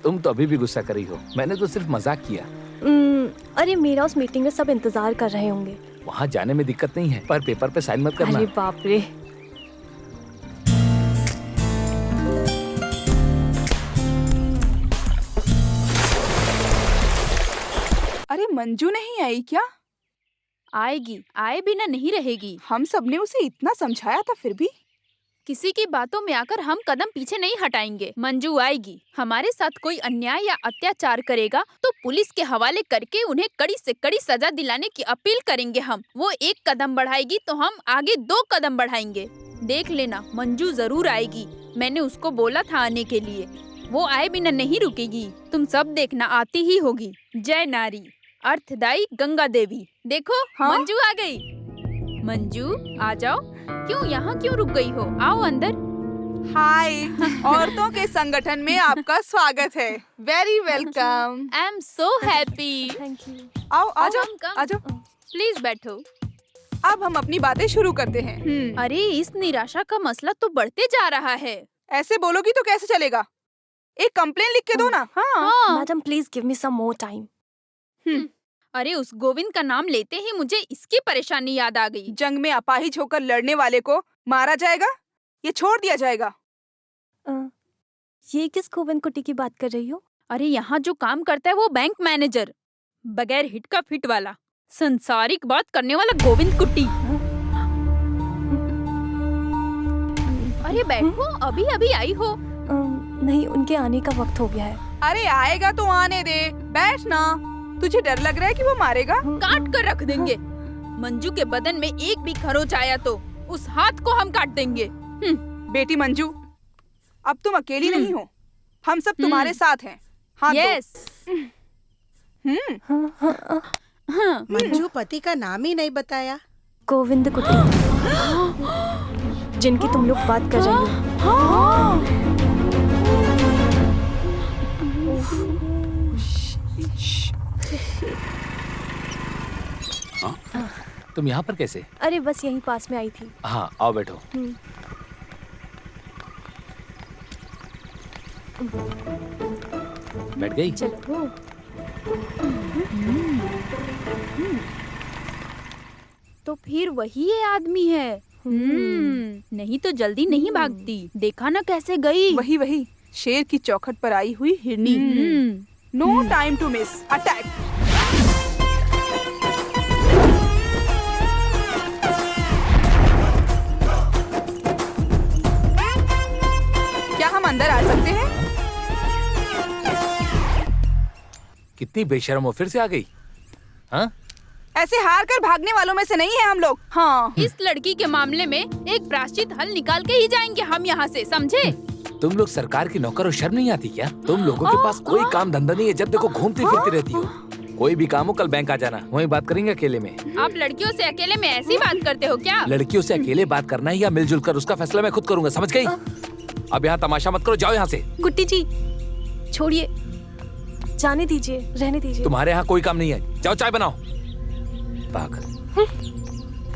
तुम तो अभी भी गुस्सा कर रही हो, मैंने तो सिर्फ मजाक किया। अरे मेरा उस मीटिंग में सब इंतजार कर रहे होंगे। वहाँ जाने में दिक्कत नहीं है, पर पेपर पे साइन मत करना। अरे बाप रे। अरे मंजू नहीं आई क्या? आएगी, आए बिना नहीं रहेगी। हम सबने उसे इतना समझाया था, फिर भी किसी की बातों में आकर हम कदम पीछे नहीं हटाएंगे। मंजू आएगी। हमारे साथ कोई अन्याय या अत्याचार करेगा तो पुलिस के हवाले करके उन्हें कड़ी से कड़ी सजा दिलाने की अपील करेंगे हम। वो 1 कदम बढ़ाएगी तो हम आगे 2 कदम बढ़ाएंगे। देख लेना, मंजू जरूर आएगी। मैंने उसको बोला था आने के लिए, वो आए बिना नहीं रुकेगी। तुम सब देखना, आती ही होगी। जय नारी अर्थदायी गंगा देवी। देखो हाँ? मंजू आ गई। मंजू आ जाओ। क्यों यहाँ क्यों रुक गई हो? आओ अंदर। हाय, औरतों के संगठन में आपका स्वागत है। Very welcome. I am so happy. Thank you. आओ, आ जाओ, Welcome. आ जाओ। प्लीज बैठो। अब हम अपनी बातें शुरू करते हैं। अरे इस निराशा का मसला तो बढ़ते जा रहा है। ऐसे बोलोगी तो कैसे चलेगा? एक कंप्लेन लिख के दो ना। हाँ। Madam please give me some more time. अरे उस गोविंद का नाम लेते ही मुझे इसकी परेशानी याद आ गई। जंग में अपाहिज होकर लड़ने वाले को मारा जाएगा, ये छोड़ दिया जाएगा। ये किस गोविंद कुटी की बात कर रही हो? अरे यहाँ जो काम करता है वो बैंक मैनेजर, बगैर हिट का फिट वाला, संसारिक बात करने वाला गोविंद कुट्टी। अरे बैठो, अभी अभी आई हो। नहीं, उनके आने का वक्त हो गया है। अरे आएगा तो आने दे, बैठ ना। तुझे डर लग रहा है कि वो मारेगा? काट कर रख देंगे। मंजू के बदन में एक भी खरोच आया तो उस हाथ को हम काट देंगे। बेटी मंजू, अब तुम अकेली नहीं हो, हम सब तुम्हारे साथ हैं। हाँ, यस। हाँ। मंजू पति का नाम ही नहीं बताया। गोविंद कुट्टी, जिनकी तुम लोग बात कर रही हो। तुम यहाँ पर कैसे? अरे बस यहीं पास में आई थी। हाँ आओ बैठो। बैठ गई? चलो। तो फिर वही ये आदमी है। नहीं तो जल्दी नहीं भागती। देखा ना कैसे गई। वही शेर की चौखट पर आई हुई हिरनी। No time to miss, attack. क्या हम अंदर आ सकते हैं? कितनी बेशर्म हो, फिर से आ गई। हाँ? ऐसे हार कर भागने वालों में से नहीं है हम लोग। हाँ। इस लड़की के मामले में एक प्रायश्चित हल निकाल के ही जाएंगे हम यहाँ से, समझे? तुम लोग सरकार की नौकर हो, शर्म नहीं आती क्या? तुम लोगों के पास कोई काम धंधा नहीं है, जब देखो घूमती फिरती रहती हो। कोई भी काम हो कल बैंक आ जाना, वहीं बात करेंगे अकेले में। आप लड़कियों से अकेले में ऐसी बात करते हो क्या? लड़कियों से अकेले बात करना है या मिलजुल कर, उसका फैसला मैं खुद करूंगा, समझ गई? अब यहाँ तमाशा मत करो, जाओ यहाँ से। गुट्टी जी छोड़िए, जाने दीजिए, रहने दीजिए। तुम्हारे यहाँ कोई काम नहीं है, जाओ चाय बनाओ। पागल।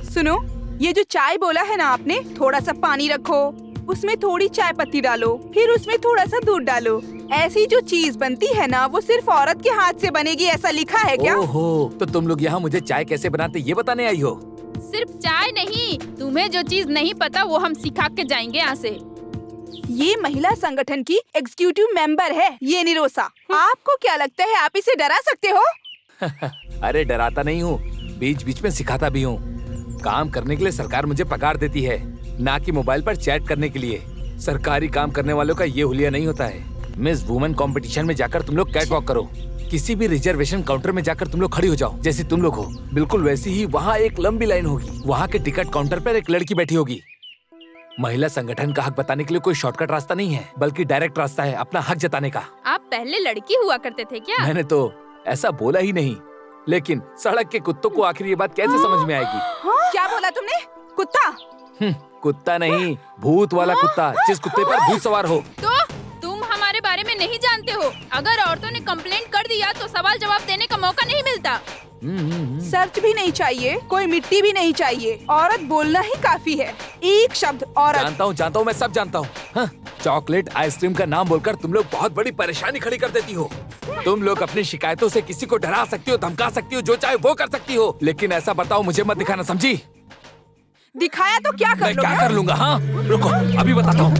सुनो, ये जो चाय बोला है ना आपने, थोड़ा सा पानी रखो, उसमें थोड़ी चाय पत्ती डालो, फिर उसमें थोड़ा सा दूध डालो। ऐसी जो चीज बनती है ना, वो सिर्फ औरत के हाथ से बनेगी, ऐसा लिखा है क्या? ओहो, तो तुम लोग यहाँ मुझे चाय कैसे बनाते ये बताने आई हो? सिर्फ चाय नहीं, तुम्हें जो चीज नहीं पता वो हम सिखा के जाएंगे यहाँ से। ये महिला संगठन की एग्जीक्यूटिव मेंबर है, ये निरोसा। आपको क्या लगता है आप इसे डरा सकते हो? अरे डराता नहीं हूँ, बीच बीच में सिखाता भी हूँ। काम करने के लिए सरकार मुझे पगार देती है, ना कि मोबाइल पर चैट करने के लिए। सरकारी काम करने वालों का ये हुलिया नहीं होता है। मिस वुमेन कंपटीशन में जाकर तुम लोग कैट वॉक करो, किसी भी रिजर्वेशन काउंटर में जाकर तुम लोग खड़ी हो जाओ, जैसे तुम लोग हो बिल्कुल वैसी ही वहाँ एक लंबी लाइन होगी। वहाँ के टिकट काउंटर पर एक लड़की बैठी होगी। महिला संगठन का हक बताने के लिए कोई शॉर्टकट रास्ता नहीं है, बल्कि डायरेक्ट रास्ता है अपना हक जताने का। आप पहले लड़की हुआ करते थे क्या? मैंने तो ऐसा बोला ही नहीं, लेकिन सड़क के कुत्तों को आखिर ये बात कैसे समझ में आएगी? क्या बोला तुमने? कुत्ता? कुत्ता नहीं, भूत वाला कुत्ता, जिस कुत्ते पर भूत सवार हो। तो तुम हमारे बारे में नहीं जानते हो। अगर औरतों ने कंप्लेंट कर दिया तो सवाल जवाब देने का मौका नहीं मिलता। सर्च भी नहीं चाहिए, कोई मिट्टी भी नहीं चाहिए, औरत बोलना ही काफी है। एक शब्द औरत। जानता हूँ, मैं सब जानता हूँ। हाँ, चॉकलेट आइसक्रीम का नाम बोलकर तुम लोग बहुत बड़ी परेशानी खड़ी कर देती हो। तुम लोग अपनी शिकायतों से किसी को डरा सकती हो, धमका सकती हो, जो चाहे वो कर सकती हो, लेकिन ऐसा बताओ मुझे मत दिखाना, समझी? दिखाया तो क्या कर मैं लोगे? क्या कर लूंगा? हाँ रुको, अभी बताता हूँ।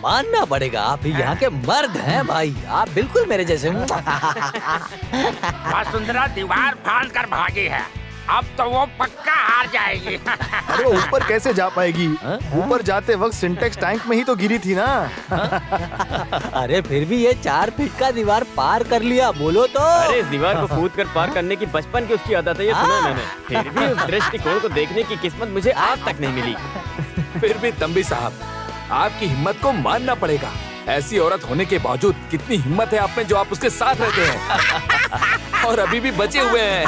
मानना पड़ेगा, आप ही यहाँ के मर्द हैं भाई, आप बिल्कुल मेरे जैसे हूँ। वसुंधरा दीवार फाड़ कर भागी है, अब तो वो पक्का हार जाएगी। अरे वो ऊपर कैसे जा पाएगी? ऊपर जाते वक्त सिंटेक्स टैंक में ही तो गिरी थी ना। अरे फिर भी ये 4 फीट का दीवार पार कर लिया, बोलो तो। अरे इस दीवार को कूद कर पार करने की बचपन की उसकी आदत है, ये सुना मैंने। फिर भी उस दृष्टिकोण को देखने की किस्मत मुझे आज तक नहीं मिली। फिर भी तंबी साहब, आपकी हिम्मत को मानना पड़ेगा। ऐसी औरत होने के बावजूद कितनी हिम्मत है आप में, जो आप उसके साथ रहते हैं और अभी भी बचे हुए हैं।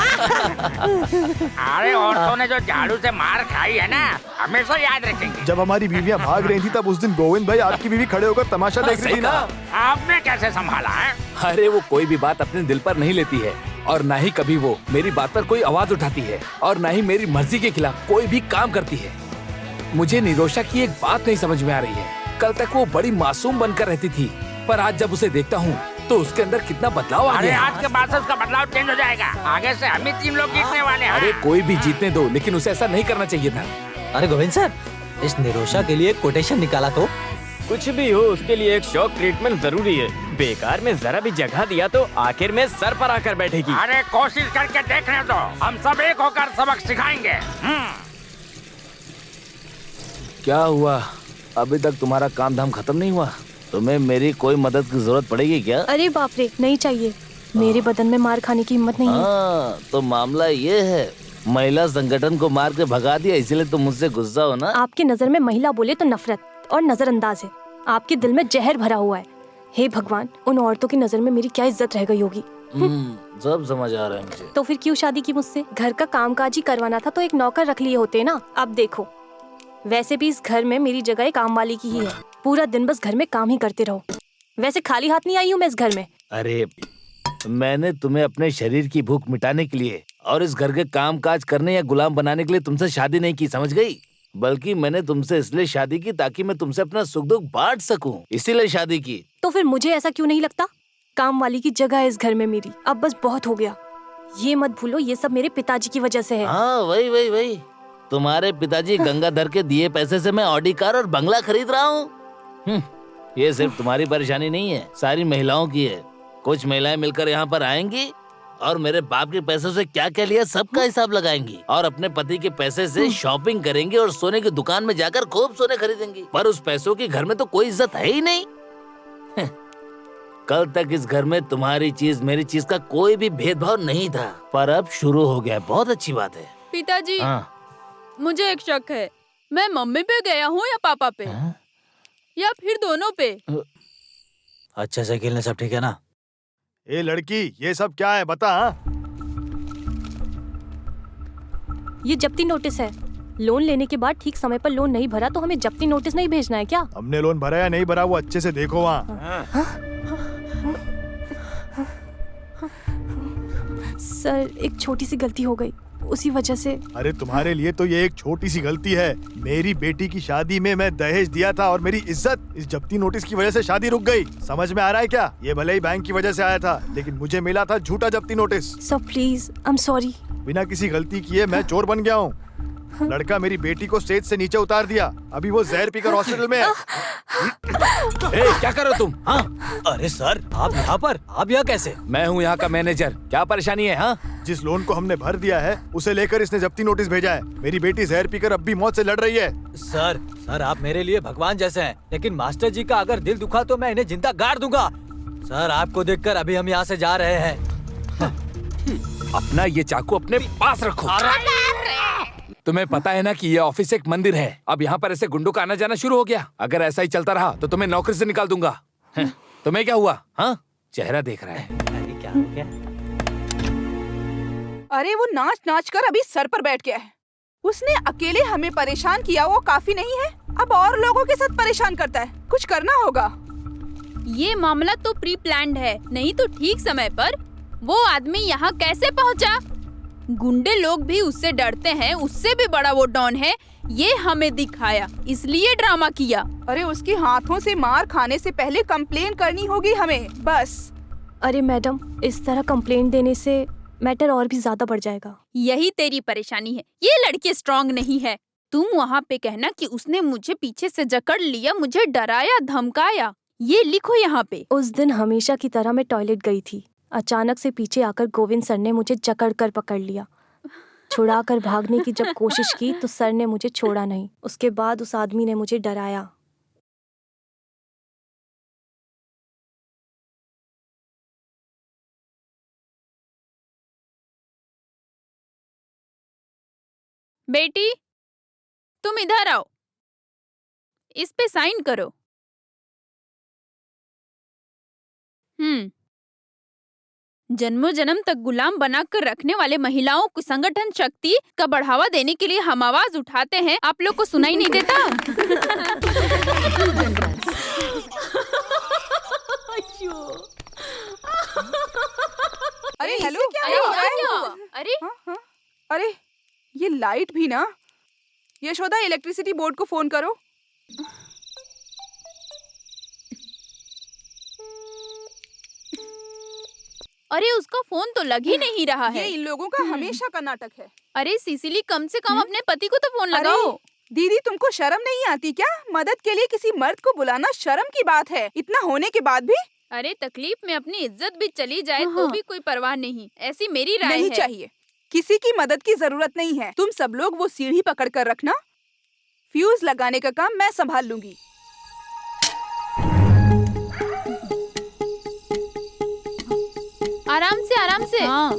अरे औरतों ने जो झाड़ू से मार खाई है ना, हमेशा याद रखेंगे। जब हमारी बीवियां भाग रही थी तब उस दिन गोविंद भाई आपकी बीवी खड़े होकर तमाशा देख रही थी ना। आपने कैसे संभाला है? अरे वो कोई भी बात अपने दिल पर नहीं लेती है, और ना ही कभी वो मेरी बात पर कोई आवाज उठाती है, और ना ही मेरी मर्जी के खिलाफ कोई भी काम करती है। मुझे निरोशा की एक बात नहीं समझ में आ रही है। कल तक वो बड़ी मासूम बनकर रहती थी, पर आज जब उसे देखता हूँ तो उसके अंदर कितना बदलाव आ गया। आज के बाद से उसका बदलाव चेंज हो जाएगा। आगे से हम ही 3 लोग जीतने वाले हैं। अरे कोई भी जीतने दो, लेकिन उसे ऐसा नहीं करना चाहिए था। अरे गोविंद सर, इस निरोशा के लिए कोटेशन निकाला तो? कुछ भी हो, उसके लिए एक शॉक ट्रीटमेंट जरूरी है। बेकार में जरा भी जगह दिया तो आखिर में सर पर आकर बैठेगी। अरे कोशिश करके देखने दो, हम सब एक होकर सबक सिखाएंगे। क्या हुआ? अभी तक तुम्हारा काम धाम खत्म नहीं हुआ? तुम्हें मेरी कोई मदद की जरूरत पड़ेगी क्या? अरे बाप रे, नहीं चाहिए। मेरे बदन में मार खाने की हिम्मत नहीं है। तो मामला ये है, महिला संगठन को मार के भगा दिया, इसलिए तुम मुझसे गुस्सा हो ना? आपकी नजर में महिला बोले तो नफरत और नजरअंदाज है। आपके दिल में जहर भरा हुआ है। हे भगवान, उन औरतों की नजर में मेरी क्या इज्जत रह गई होगी। सब समझ आ रहा है मुझे। तो फिर क्यों शादी की मुझसे? घर का कामकाज ही करवाना था तो एक नौकर रख लिए होते ना। अब देखो, वैसे भी इस घर में मेरी जगह एक काम वाली की ही है। पूरा दिन बस घर में काम ही करते रहो। वैसे खाली हाथ नहीं आई हूँ मैं इस घर में। अरे मैंने तुम्हें अपने शरीर की भूख मिटाने के लिए और इस घर के काम काज करने या गुलाम बनाने के लिए तुमसे शादी नहीं की, समझ गई? बल्कि मैंने तुमसे इसलिए शादी की ताकि मैं तुमसे अपना सुख दुख बांट सकूं, इसीलिए शादी की। तो फिर मुझे ऐसा क्यों नहीं लगता? काम वाली की जगह है इस घर में मेरी। अब बस बहुत हो गया। ये मत भूलो, ये सब मेरे पिताजी की वजह से है। हाँ वही तुम्हारे पिताजी गंगाधर के दिए पैसे से मैं ऑडी कार और बंगला खरीद रहा हूँ। ये सिर्फ तुम्हारी परेशानी नहीं है, सारी महिलाओं की है। कुछ महिलाएं मिलकर यहाँ पर आएंगी और मेरे बाप के पैसों से क्या क्या लिया सबका हिसाब लगाएंगी और अपने पति के पैसे से शॉपिंग करेंगी और सोने की दुकान में जाकर खूब सोने खरीदेंगी। पर उस पैसों की घर में तो कोई इज्जत है ही नहीं। कल तक इस घर में तुम्हारी चीज मेरी चीज का कोई भी भेदभाव नहीं था, पर अब शुरू हो गया। बहुत अच्छी बात है। पिताजी, हाँ। मुझे एक शक है, मैं मम्मी पे गया हूँ या पापा पे? या फिर दोनों पे? अच्छा से खेलने सब ठीक है ना? ए लड़की, ये सब क्या है बता। ये जब्ती नोटिस है। लोन लेने के बाद ठीक समय पर लोन नहीं भरा तो हमें जब्ती नोटिस नहीं भेजना है क्या? हमने लोन भरा या नहीं भरा वो अच्छे से देखो वहाँ। सर, एक छोटी सी गलती हो गई, उसी वजह से। अरे तुम्हारे लिए तो ये एक छोटी सी गलती है। मेरी बेटी की शादी में मैं दहेज दिया था और मेरी इज्जत इस जब्ती नोटिस की वजह से शादी रुक गई। समझ में आ रहा है क्या? ये भले ही बैंक की वजह से आया था, लेकिन मुझे मिला था झूठा जब्ती notice. Sir please, I am sorry. बिना किसी गलती किए मैं चोर बन गया हूँ। लड़का मेरी बेटी को स्टेज से नीचे उतार दिया। अभी वो जहर पीकर हॉस्पिटल में है। क्या कर रहे हो तुम? हाँ? अरे सर, आप यहाँ पर? आप यहाँ कैसे? मैं हूँ यहाँ का मैनेजर। क्या परेशानी है? हाँ? जिस लोन को हमने भर दिया है उसे लेकर इसने जब्ती नोटिस भेजा है। मेरी बेटी जहर पीकर अब भी मौत से लड़ रही है। सर आप मेरे लिए भगवान जैसे हैं, लेकिन मास्टर जी का अगर दिल दुखा तो मैं इन्हें जिंदा गाड़ दूंगा। सर, आपको देखकर अभी हम यहाँ से जा रहे हैं। अपना ये चाकू अपने पास रखो। तुम्हें पता है ना कि ये ऑफिस एक मंदिर है। अब यहाँ पर ऐसे गुंडों का आना जाना शुरू हो गया। अगर ऐसा ही चलता रहा तो तुम्हें नौकरी से निकाल दूंगा। तुम्हें क्या हुआ? हाँ, चेहरा देख रहा है। अरे क्या हो गया? अरे वो नाच नाच कर अभी सर पर बैठ गया है। उसने अकेले हमें परेशान किया वो काफी नहीं है, अब और लोगों के साथ परेशान करता है। कुछ करना होगा। ये मामला तो प्री प्लान्ड है, नहीं तो ठीक समय पर वो आदमी यहाँ कैसे पहुँचा? गुंडे लोग भी उससे डरते हैं, उससे भी बड़ा वो डॉन है। ये हमें दिखाया, इसलिए ड्रामा किया। अरे उसके हाथों से मार खाने से पहले कंप्लेन करनी होगी हमें, बस। अरे मैडम, इस तरह कंप्लेंट देने से मैटर और भी ज्यादा बढ़ जाएगा। यही तेरी परेशानी है, ये लड़की स्ट्रॉन्ग नहीं है। तुम वहाँ पे कहना कि उसने मुझे पीछे से जकड़ लिया, मुझे डराया धमकाया। ये लिखो यहाँ पे। उस दिन हमेशा की तरह मैं टॉयलेट गई थी। अचानक से पीछे आकर गोविंद सर ने मुझे जकड़ कर पकड़ लिया। छुड़ाकर भागने की जब कोशिश की तो सर ने मुझे छोड़ा नहीं। उसके बाद उस आदमी ने मुझे डराया। बेटी, तुम इधर आओ, इस पे साइन करो। जन्मों जन्म तक गुलाम बनाकर रखने वाले महिलाओं को संगठन शक्ति का बढ़ावा देने के लिए हम आवाज उठाते हैं। आप लोग को सुनाई नहीं देता? अरे हेलो, क्या हुआ? अरे अरे ये लाइट भी ना। यशोदा, इलेक्ट्रिसिटी बोर्ड को फोन करो। अरे उसका फोन तो लग ही नहीं रहा है। ये इन लोगों का हमेशा का नाटक है। अरे सिसिली, कम से कम अपने पति को तो फोन लगाओ। दीदी, तुमको शर्म नहीं आती क्या? मदद के लिए किसी मर्द को बुलाना शर्म की बात है, इतना होने के बाद भी। अरे तकलीफ में अपनी इज्जत भी चली जाए तो भी कोई परवाह नहीं, ऐसी मेरी राय नहीं है। चाहिए, किसी की मदद की जरूरत नहीं है। तुम सब लोग वो सीढ़ी पकड़ कर रखना, फ्यूज लगाने का काम मैं संभाल लूंगी। आराम से, आराम से। हाँ।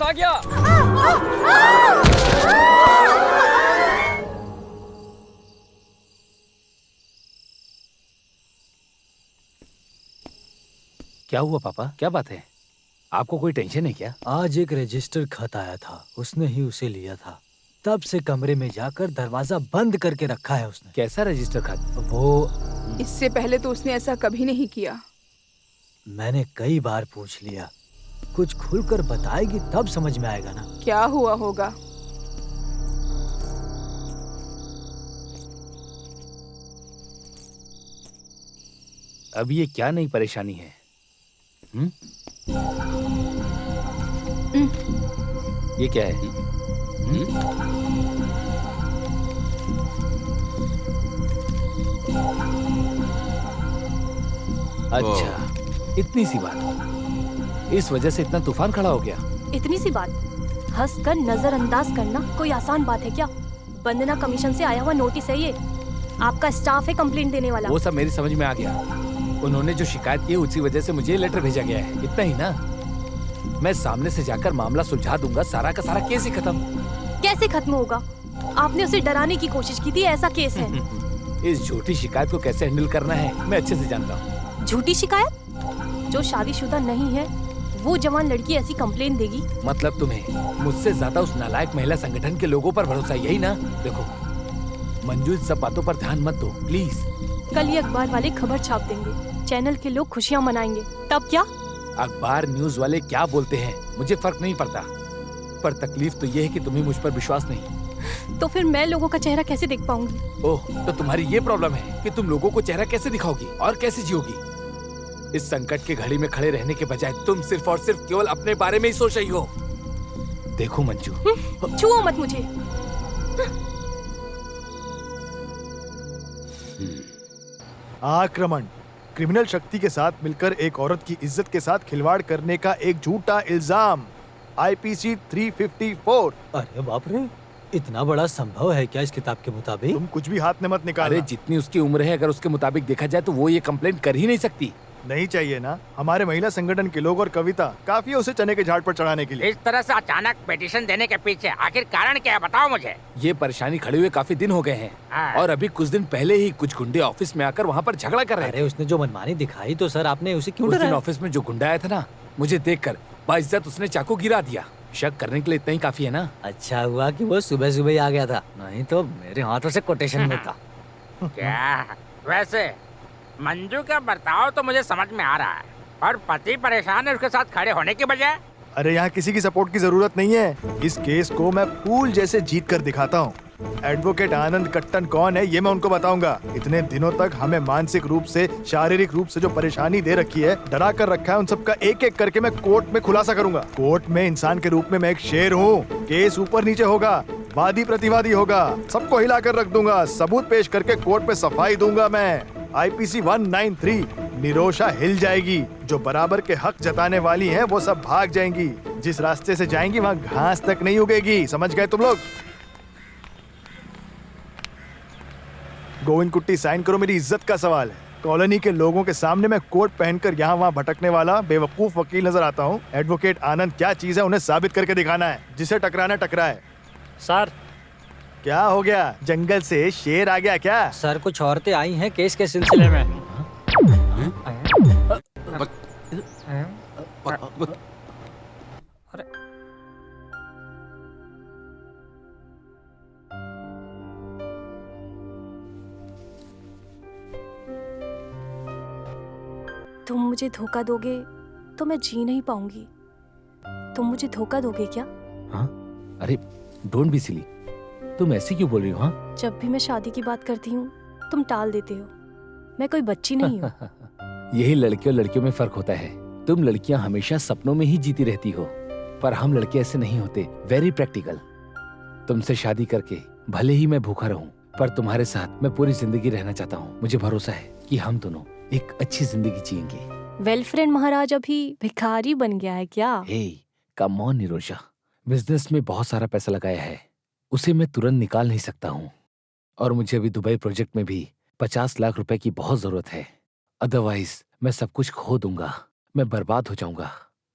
बॉस आ गया। क्या हुआ पापा, क्या बात है? आपको कोई टेंशन है क्या? आज एक रजिस्टर खत आया था, उसने ही उसे लिया था। तब से कमरे में जाकर दरवाजा बंद करके रखा है उसने। कैसा रजिस्टर खत? वो इससे पहले तो उसने ऐसा कभी नहीं किया। मैंने कई बार पूछ लिया, कुछ खुलकर बताएगी तब समझ में आएगा ना। क्या हुआ होगा? अब ये क्या नई परेशानी है? ये क्या है? अच्छा, इतनी सी बात, इस वजह से इतना तूफान खड़ा हो गया? इतनी सी बात हंसकर नजरअंदाज करना कोई आसान बात है क्या? वंदना कमीशन से आया हुआ नोटिस है ये। आपका स्टाफ है कंप्लेंट देने वाला। वो सब मेरी समझ में आ गया। उन्होंने जो शिकायत की उसी वजह से मुझे लेटर भेजा गया है, इतना ही ना। मैं सामने से जाकर मामला सुलझा दूंगा, सारा का सारा केस ही खत्म। कैसे खत्म होगा? आपने उसे डराने की कोशिश की थी, ऐसा केस है। इस झूठी शिकायत को कैसे हैंडल करना है मैं अच्छे से जानता हूँ। झूठी शिकायत? जो शादीशुदा नहीं है वो जवान लड़की ऐसी कंप्लेन देगी? मतलब तुम्हें मुझसे ज्यादा उस नालायक महिला संगठन के लोगों पर भरोसा, यही ना? देखो मंजू, इन सब बातों पर ध्यान मत दो प्लीज। कल ये अखबार वाले खबर छाप देंगे, चैनल के लोग खुशियाँ मनाएंगे, तब क्या? अखबार न्यूज वाले क्या बोलते हैं मुझे फर्क नहीं पड़ता, पर तकलीफ तो ये है कि तुम्हें मुझ पर विश्वास नहीं। तो फिर मैं लोगों का चेहरा कैसे देख पाऊंगी? ओह, तो तुम्हारी ये प्रॉब्लम है कि तुम लोगों को चेहरा कैसे दिखाओगी और कैसे जियोगी? इस संकट की घड़ी में खड़े रहने के बजाय तुम सिर्फ और सिर्फ केवल अपने बारे में ही सोच रही हो। देखो मंजू, छुओ मत मुझे। आक्रमण, क्रिमिनल शक्ति के साथ मिलकर एक औरत की इज्जत के साथ खिलवाड़ करने का एक झूठा इल्जाम, IPC 354। अरे बाप रे, इतना बड़ा संभव है क्या इस किताब के मुताबिक? तुम कुछ भी हाथ में मत निकालो। अरे जितनी उसकी उम्र है, अगर उसके मुताबिक देखा जाए तो वो ये कंप्लेंट कर ही नहीं सकती। नहीं चाहिए ना? हमारे महिला संगठन के लोग और कविता काफी है उसे चने के झाड़ पर चढ़ाने के लिए। इस तरह से अचानक पिटीशन देने के पीछे आखिर कारण क्या है, बताओ मुझे। ये परेशानी खड़े हुए काफी दिन हो गए हैं और अभी कुछ दिन पहले ही कुछ गुंडे ऑफिस में आकर वहाँ पर झगड़ा कर रहे थे। अरे उसने जो मनमानी दिखाई तो सर आपने उसे क्यों उस दिन डराया? ऑफिस में जो गुंडा आया था ना, मुझे देखकर बाइज्जत उसने चाकू गिरा दिया। शक करने के लिए इतना ही काफी है ना? अच्छा हुआ कि वो सुबह सुबह ही आ गया था, नहीं तो मेरे हाथों से कोटेशन मिलता। क्या? वैसे मंजू का बर्ताव तो मुझे समझ में आ रहा है, और पति परेशान है उसके साथ खड़े होने की बजाय। अरे यहाँ किसी की सपोर्ट की जरूरत नहीं है। इस केस को मैं फूल जैसे जीत कर दिखाता हूँ। एडवोकेट आनंद कट्टन कौन है ये मैं उनको बताऊंगा। इतने दिनों तक हमें मानसिक रूप से, शारीरिक रूप से जो परेशानी दे रखी है, डरा कर रखा है, उन सबका एक एक करके मैं कोर्ट में खुलासा करूंगा। कोर्ट में इंसान के रूप में मैं एक शेर हूँ। केस ऊपर नीचे होगा, वादी प्रतिवादी होगा, सबको हिला कर रख दूंगा, सबूत पेश करके कोर्ट में सफाई दूंगा मैं। IPC 193, निरोशा हिल जाएगी। जो बराबर के हक जताने वाली हैं वो सब भाग जाएंगी। जिस रास्ते से जाएंगी वहाँ घास तक नहीं उगेगी। समझ गए तुम लोग? गोविंद कुट्टी साइन करो, मेरी इज्जत का सवाल है। कॉलोनी के लोगों के सामने मैं कोट पहनकर यहाँ वहाँ भटकने वाला बेवकूफ वकील नजर आता हूँ। एडवोकेट आनंद क्या चीज है उन्हें साबित करके दिखाना है। जिसे टकराना टकराए। सर क्या हो गया? जंगल से शेर आ गया क्या? सर कुछ औरतें आई हैं केस के सिलसिले में। तुम मुझे धोखा दोगे तो मैं जी नहीं पाऊंगी। तुम मुझे धोखा दोगे क्या? हाँ? अरे डोंट बी सिली, तुम ऐसे क्यों बोल रही हो? हाँ? जब भी मैं शादी की बात करती हूँ तुम टाल देते हो। मैं कोई बच्ची नहीं हूँ। यही लड़के और लड़कियों में फर्क होता है। तुम लड़कियां हमेशा सपनों में ही जीती रहती हो, पर हम लड़के ऐसे नहीं होते। Very practical. तुमसे शादी करके भले ही मैं भूखा रहूं, पर तुम्हारे साथ मैं पूरी जिंदगी रहना चाहता हूँ। मुझे भरोसा है कि हम दोनों एक अच्छी जिंदगी जिएंगे। वेल फ्रेंड महाराज अभी भिखारी बन गया है क्या? हे कम ऑन निरोशा, बिजनेस में बहुत सारा पैसा लगाया है, उसे मैं तुरंत निकाल नहीं सकता हूँ। और मुझे अभी दुबई प्रोजेक्ट में भी 50 लाख रुपए की बहुत जरूरत है। अदरवाइज मैं सब कुछ खो दूंगा, मैं बर्बाद हो जाऊंगा।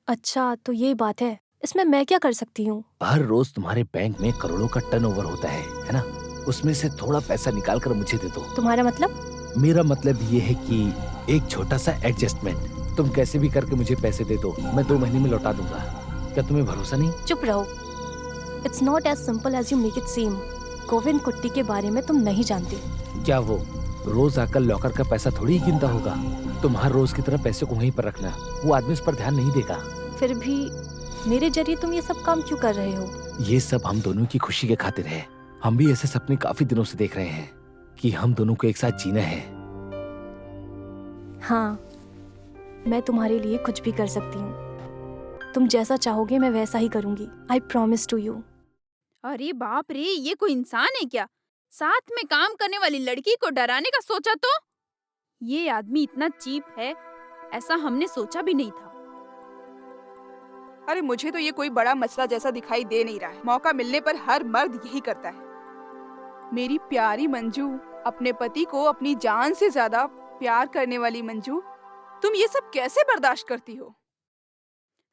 अच्छा तो ये बात है, इसमें मैं क्या कर सकती हूँ? हर रोज तुम्हारे बैंक में करोड़ों का टर्नओवर होता है ना? उसमें से थोड़ा पैसा निकाल कर मुझे दे दो। तुम्हारा मतलब? मेरा मतलब ये है कि एक छोटा सा एडजस्टमेंट। तुम कैसे भी करके मुझे पैसे दे दो, मैं 2 महीने में लौटा दूंगा। क्या तुम्हें भरोसा नहीं? चुप रहो। It's not as simple as you make it seem. Govind Kutty के बारे में तुम नहीं जानती। क्या वो रोज आकर लॉकर का पैसा थोड़ी ही गिनता होगा? तुम हर रोज की तरह पैसे को वहीं पर रखना, वो आदमी उस पर ध्यान नहीं देगा। फिर भी मेरे जरिए तुम ये सब काम क्यों कर रहे हो? ये सब हम दोनों की खुशी के खातिर है। हम भी ऐसे सपने काफी दिनों से देख रहे हैं कि हम दोनों को एक साथ जीना है। हाँ, मैं तुम्हारे लिए कुछ भी कर सकती हूँ। तुम जैसा चाहोगे मैं वैसा ही करूँगी। I promise to you. अरे बाप रे, ये कोई इंसान है क्या? साथ में काम करने वाली लड़की को डराने का सोचा तो? ये आदमी इतना चीप है, ऐसा हमने सोचा भी नहीं था। अरे मुझे तो ये कोई बड़ा मसला जैसा दिखाई दे नहीं रहा है। मौका मिलने पर हर मर्द यही करता है। मेरी प्यारी मंजू, अपने पति को अपनी जान से ज्यादा प्यार करने वाली मंजू, तुम ये सब कैसे बर्दाश्त करती हो?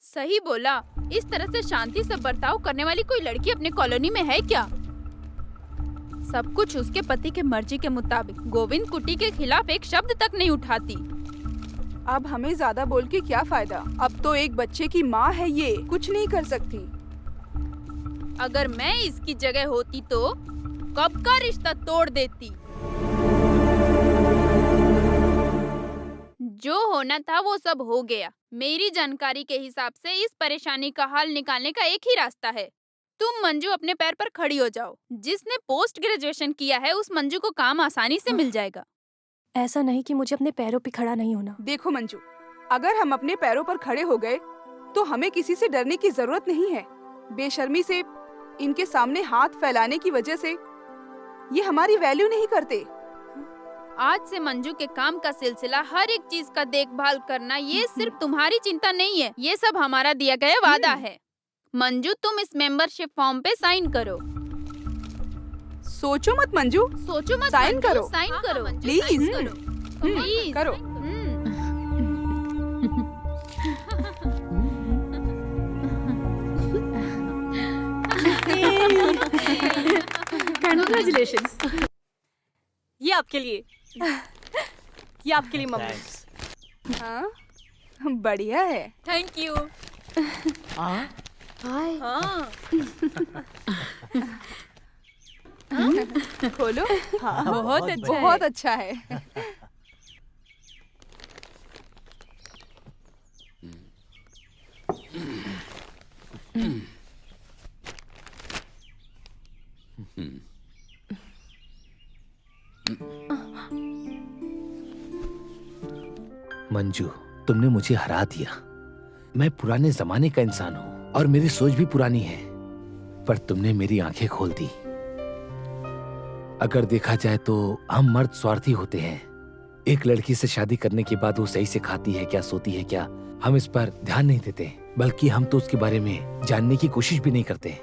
सही बोला। इस तरह से शांति से बर्ताव करने वाली कोई लड़की अपने कॉलोनी में है क्या? सब कुछ उसके पति के मर्जी के मुताबिक। गोविंद कुट्टी के खिलाफ एक शब्द तक नहीं उठाती। अब हमें ज्यादा बोल के क्या फायदा? अब तो एक बच्चे की माँ है, ये कुछ नहीं कर सकती। अगर मैं इसकी जगह होती तो कब का रिश्ता तोड़ देती। जो होना था वो सब हो गया। मेरी जानकारी के हिसाब से इस परेशानी का हल निकालने का एक ही रास्ता है। तुम मंजू अपने पैर पर खड़ी हो जाओ। जिसने पोस्ट ग्रेजुएशन किया है उस मंजू को काम आसानी से मिल जाएगा। ऐसा नहीं कि मुझे अपने पैरों पे खड़ा नहीं होना। देखो मंजू, अगर हम अपने पैरों पर खड़े हो गए तो हमें किसी से डरने की जरूरत नहीं है। बेशर्मी से इनके सामने हाथ फैलाने की वजह से ये हमारी वैल्यू नहीं करते। आज से मंजू के काम का सिलसिला, हर एक चीज का देखभाल करना, ये सिर्फ तुम्हारी चिंता नहीं है, ये सब हमारा दिया गया वादा है। मंजू, तुम इस मेंबरशिप फॉर्म पे साइन करो। सोचो मत मंजू, सोचो मत, साइन मंजू, करो, साइन करो प्लीज प्लीज करो। Congratulations। ये आपके लिए, ये आपके लिए मम्मी। हाँ, बढ़िया है। Thank you. हाय। हाँ। खोलो। हाँ, बहुत अच्छा, बहुत अच्छा है। मंजू, तुमने मुझे हरा दिया। मैं पुराने जमाने का इंसान हूँ और मेरी सोच भी पुरानी है, पर तुमने मेरी आंखें खोल दी। अगर देखा जाए तो हम मर्द स्वार्थी होते हैं। एक लड़की से शादी करने के बाद वो सही से खाती है क्या, सोती है क्या, हम इस पर ध्यान नहीं देते, बल्कि हम तो उसके बारे में जानने की कोशिश भी नहीं करते।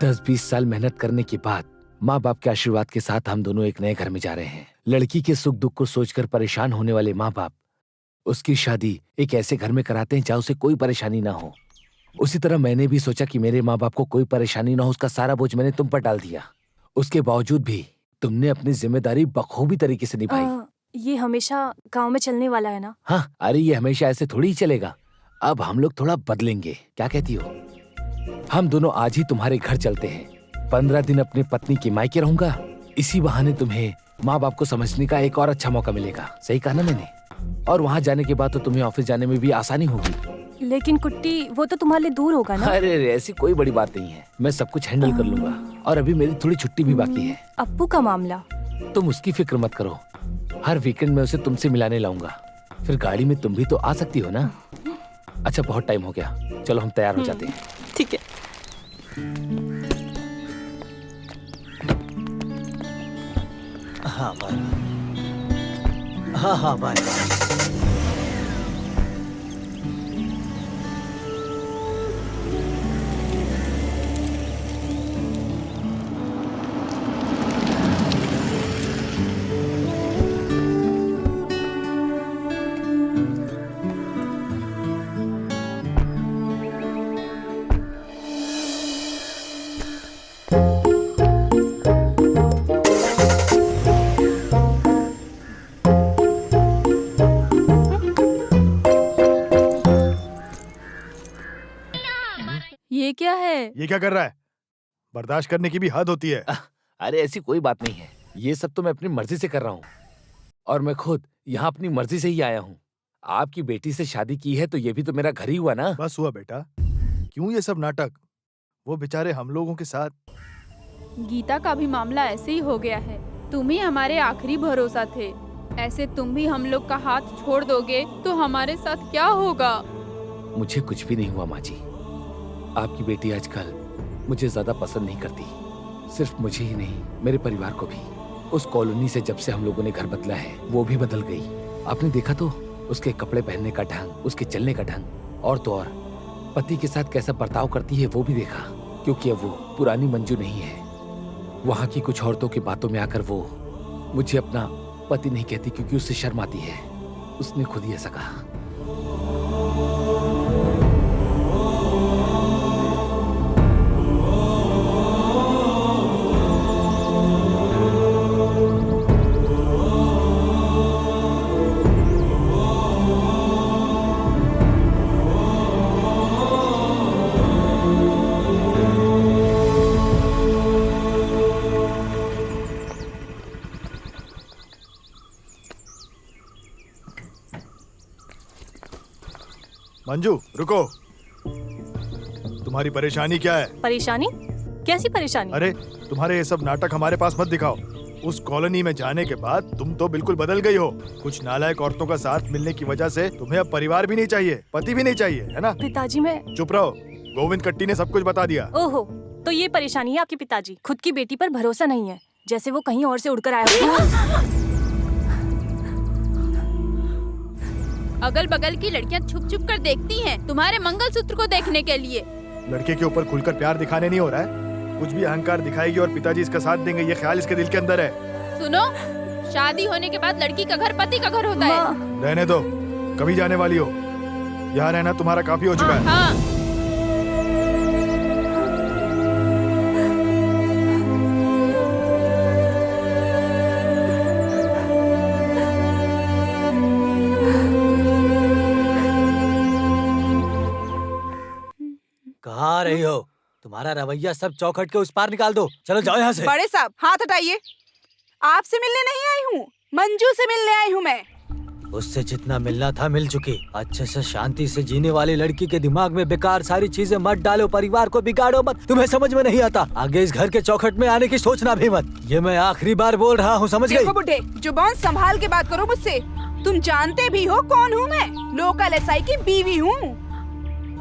10-20 साल मेहनत करने के बाद माँ बाप के आशीर्वाद के साथ हम दोनों एक नए घर में जा रहे हैं। लड़की के सुख दुख को सोचकर परेशान होने वाले माँ बाप उसकी शादी एक ऐसे घर में कराते हैं जहाँ उसे कोई परेशानी ना हो। उसी तरह मैंने भी सोचा कि मेरे माँ बाप को कोई परेशानी ना हो, उसका सारा बोझ मैंने तुम पर डाल दिया। उसके बावजूद भी तुमने अपनी जिम्मेदारी बखूबी तरीके से निभाई। ये हमेशा गांव में चलने वाला है ना? हाँ, अरे ये हमेशा ऐसे थोड़ी ही चलेगा। अब हम लोग थोड़ा बदलेंगे, क्या कहती हो? हम दोनों आज ही तुम्हारे घर चलते हैं। 15 दिन अपनी पत्नी की मायके रहूंगा। इसी बहाने तुम्हें माँ बाप को समझने का एक और अच्छा मौका मिलेगा। सही कहा ना मैंने? और वहाँ जाने के बाद तो तुम्हें ऑफिस जाने में भी आसानी होगी। लेकिन कुट्टी, वो तो तुम्हारे लिए दूर होगा ना? अरे ऐसी कोई बड़ी बात नहीं है, मैं सब कुछ हैंडल कर लूंगा। और अभी मेरी थोड़ी छुट्टी भी बाकी है। अप्पू का मामला? तुम उसकी फिक्र मत करो, हर वीकेंड में उसे तुमसे मिलाने लाऊंगा। फिर गाड़ी में तुम भी तो आ सकती हो ना? अच्छा, बहुत टाइम हो गया, चलो हम तैयार हो जाते हैं। ठीक है। हाँ भाई, हाँ भाई। ये क्या कर रहा है? बर्दाश्त करने की भी हद होती है। अरे ऐसी कोई बात नहीं है, ये सब तो मैं अपनी मर्जी से कर रहा हूँ और मैं खुद यहाँ अपनी मर्जी से ही आया हूँ। आपकी बेटी से शादी की है तो ये भी तो मेरा घर ही हुआ ना। बस हुआ बेटा, क्यों ये सब नाटक? वो बेचारे हम लोगों के साथ। गीता का भी मामला ऐसे ही हो गया है। तुम ही हमारे आखिरी भरोसा थे। ऐसे तुम भी हम लोग का हाथ छोड़ दोगे तो हमारे साथ क्या होगा? मुझे कुछ भी नहीं हुआ माँ जी। आपकी बेटी आजकल मुझे ज्यादा पसंद नहीं करती, सिर्फ मुझे ही नहीं मेरे परिवार को भी। उस कॉलोनी से जब से हम लोगों ने घर बदला है वो भी बदल गई। आपने देखा तो उसके कपड़े पहनने का ढंग, उसके चलने का ढंग, और तो और पति के साथ कैसा बर्ताव करती है वो भी देखा। क्योंकि अब वो पुरानी मंजू नहीं है। वहाँ की कुछ औरतों की बातों में आकर वो मुझे अपना पति नहीं कहती क्योंकि उससे शर्म आती है। उसने खुद ही ऐसा कहा। मंजू रुको, तुम्हारी परेशानी क्या है? परेशानी? कैसी परेशानी? अरे तुम्हारे ये सब नाटक हमारे पास मत दिखाओ। उस कॉलोनी में जाने के बाद तुम तो बिल्कुल बदल गई हो। कुछ नालायक औरतों का साथ मिलने की वजह से तुम्हें अब परिवार भी नहीं चाहिए, पति भी नहीं चाहिए, है ना? पिताजी मैं... चुप रहो, गोविंद कट्टी ने सब कुछ बता दिया। ओहो, तो ये परेशानी है आपके पिताजी। खुद की बेटी पर भरोसा नहीं है, जैसे वो कहीं और से उड़कर आया हो। अगल बगल की लड़कियां छुप छुप कर देखती हैं तुम्हारे मंगलसूत्र को देखने के लिए। लड़के के ऊपर खुलकर प्यार दिखाने नहीं हो रहा है। कुछ भी अहंकार दिखाएगी और पिताजी इसका साथ देंगे, ये ख्याल इसके दिल के अंदर है। सुनो, शादी होने के बाद लड़की का घर पति का घर होता है। रहने दो, कभी जाने वाली हो। यहाँ रहना तुम्हारा काफी हो चुका है। हाँ। कहाँ रही हो? तुम्हारा रवैया सब चौखट के उस पार निकाल दो। चलो जाओ यहाँ से। बड़े साहब हाथ हटाइए। आपसे मिलने नहीं आई हूँ, मंजू से मिलने आई हूँ मैं। उससे जितना मिलना था मिल चुकी। अच्छे से शांति से जीने वाली लड़की के दिमाग में बेकार सारी चीजें मत डालो, परिवार को बिगाड़ो मत। तुम्हें समझ में नहीं आता, आगे इस घर के चौखट में आने की सोचना भी मत। ये मैं आखिरी बार बोल रहा हूँ, समझ गई? देखो बुढ़े, जुबान संभाल के बात करो मुझसे। तुम जानते भी हो कौन हूँ मैं? लोकल एसआई की बीवी हूँ।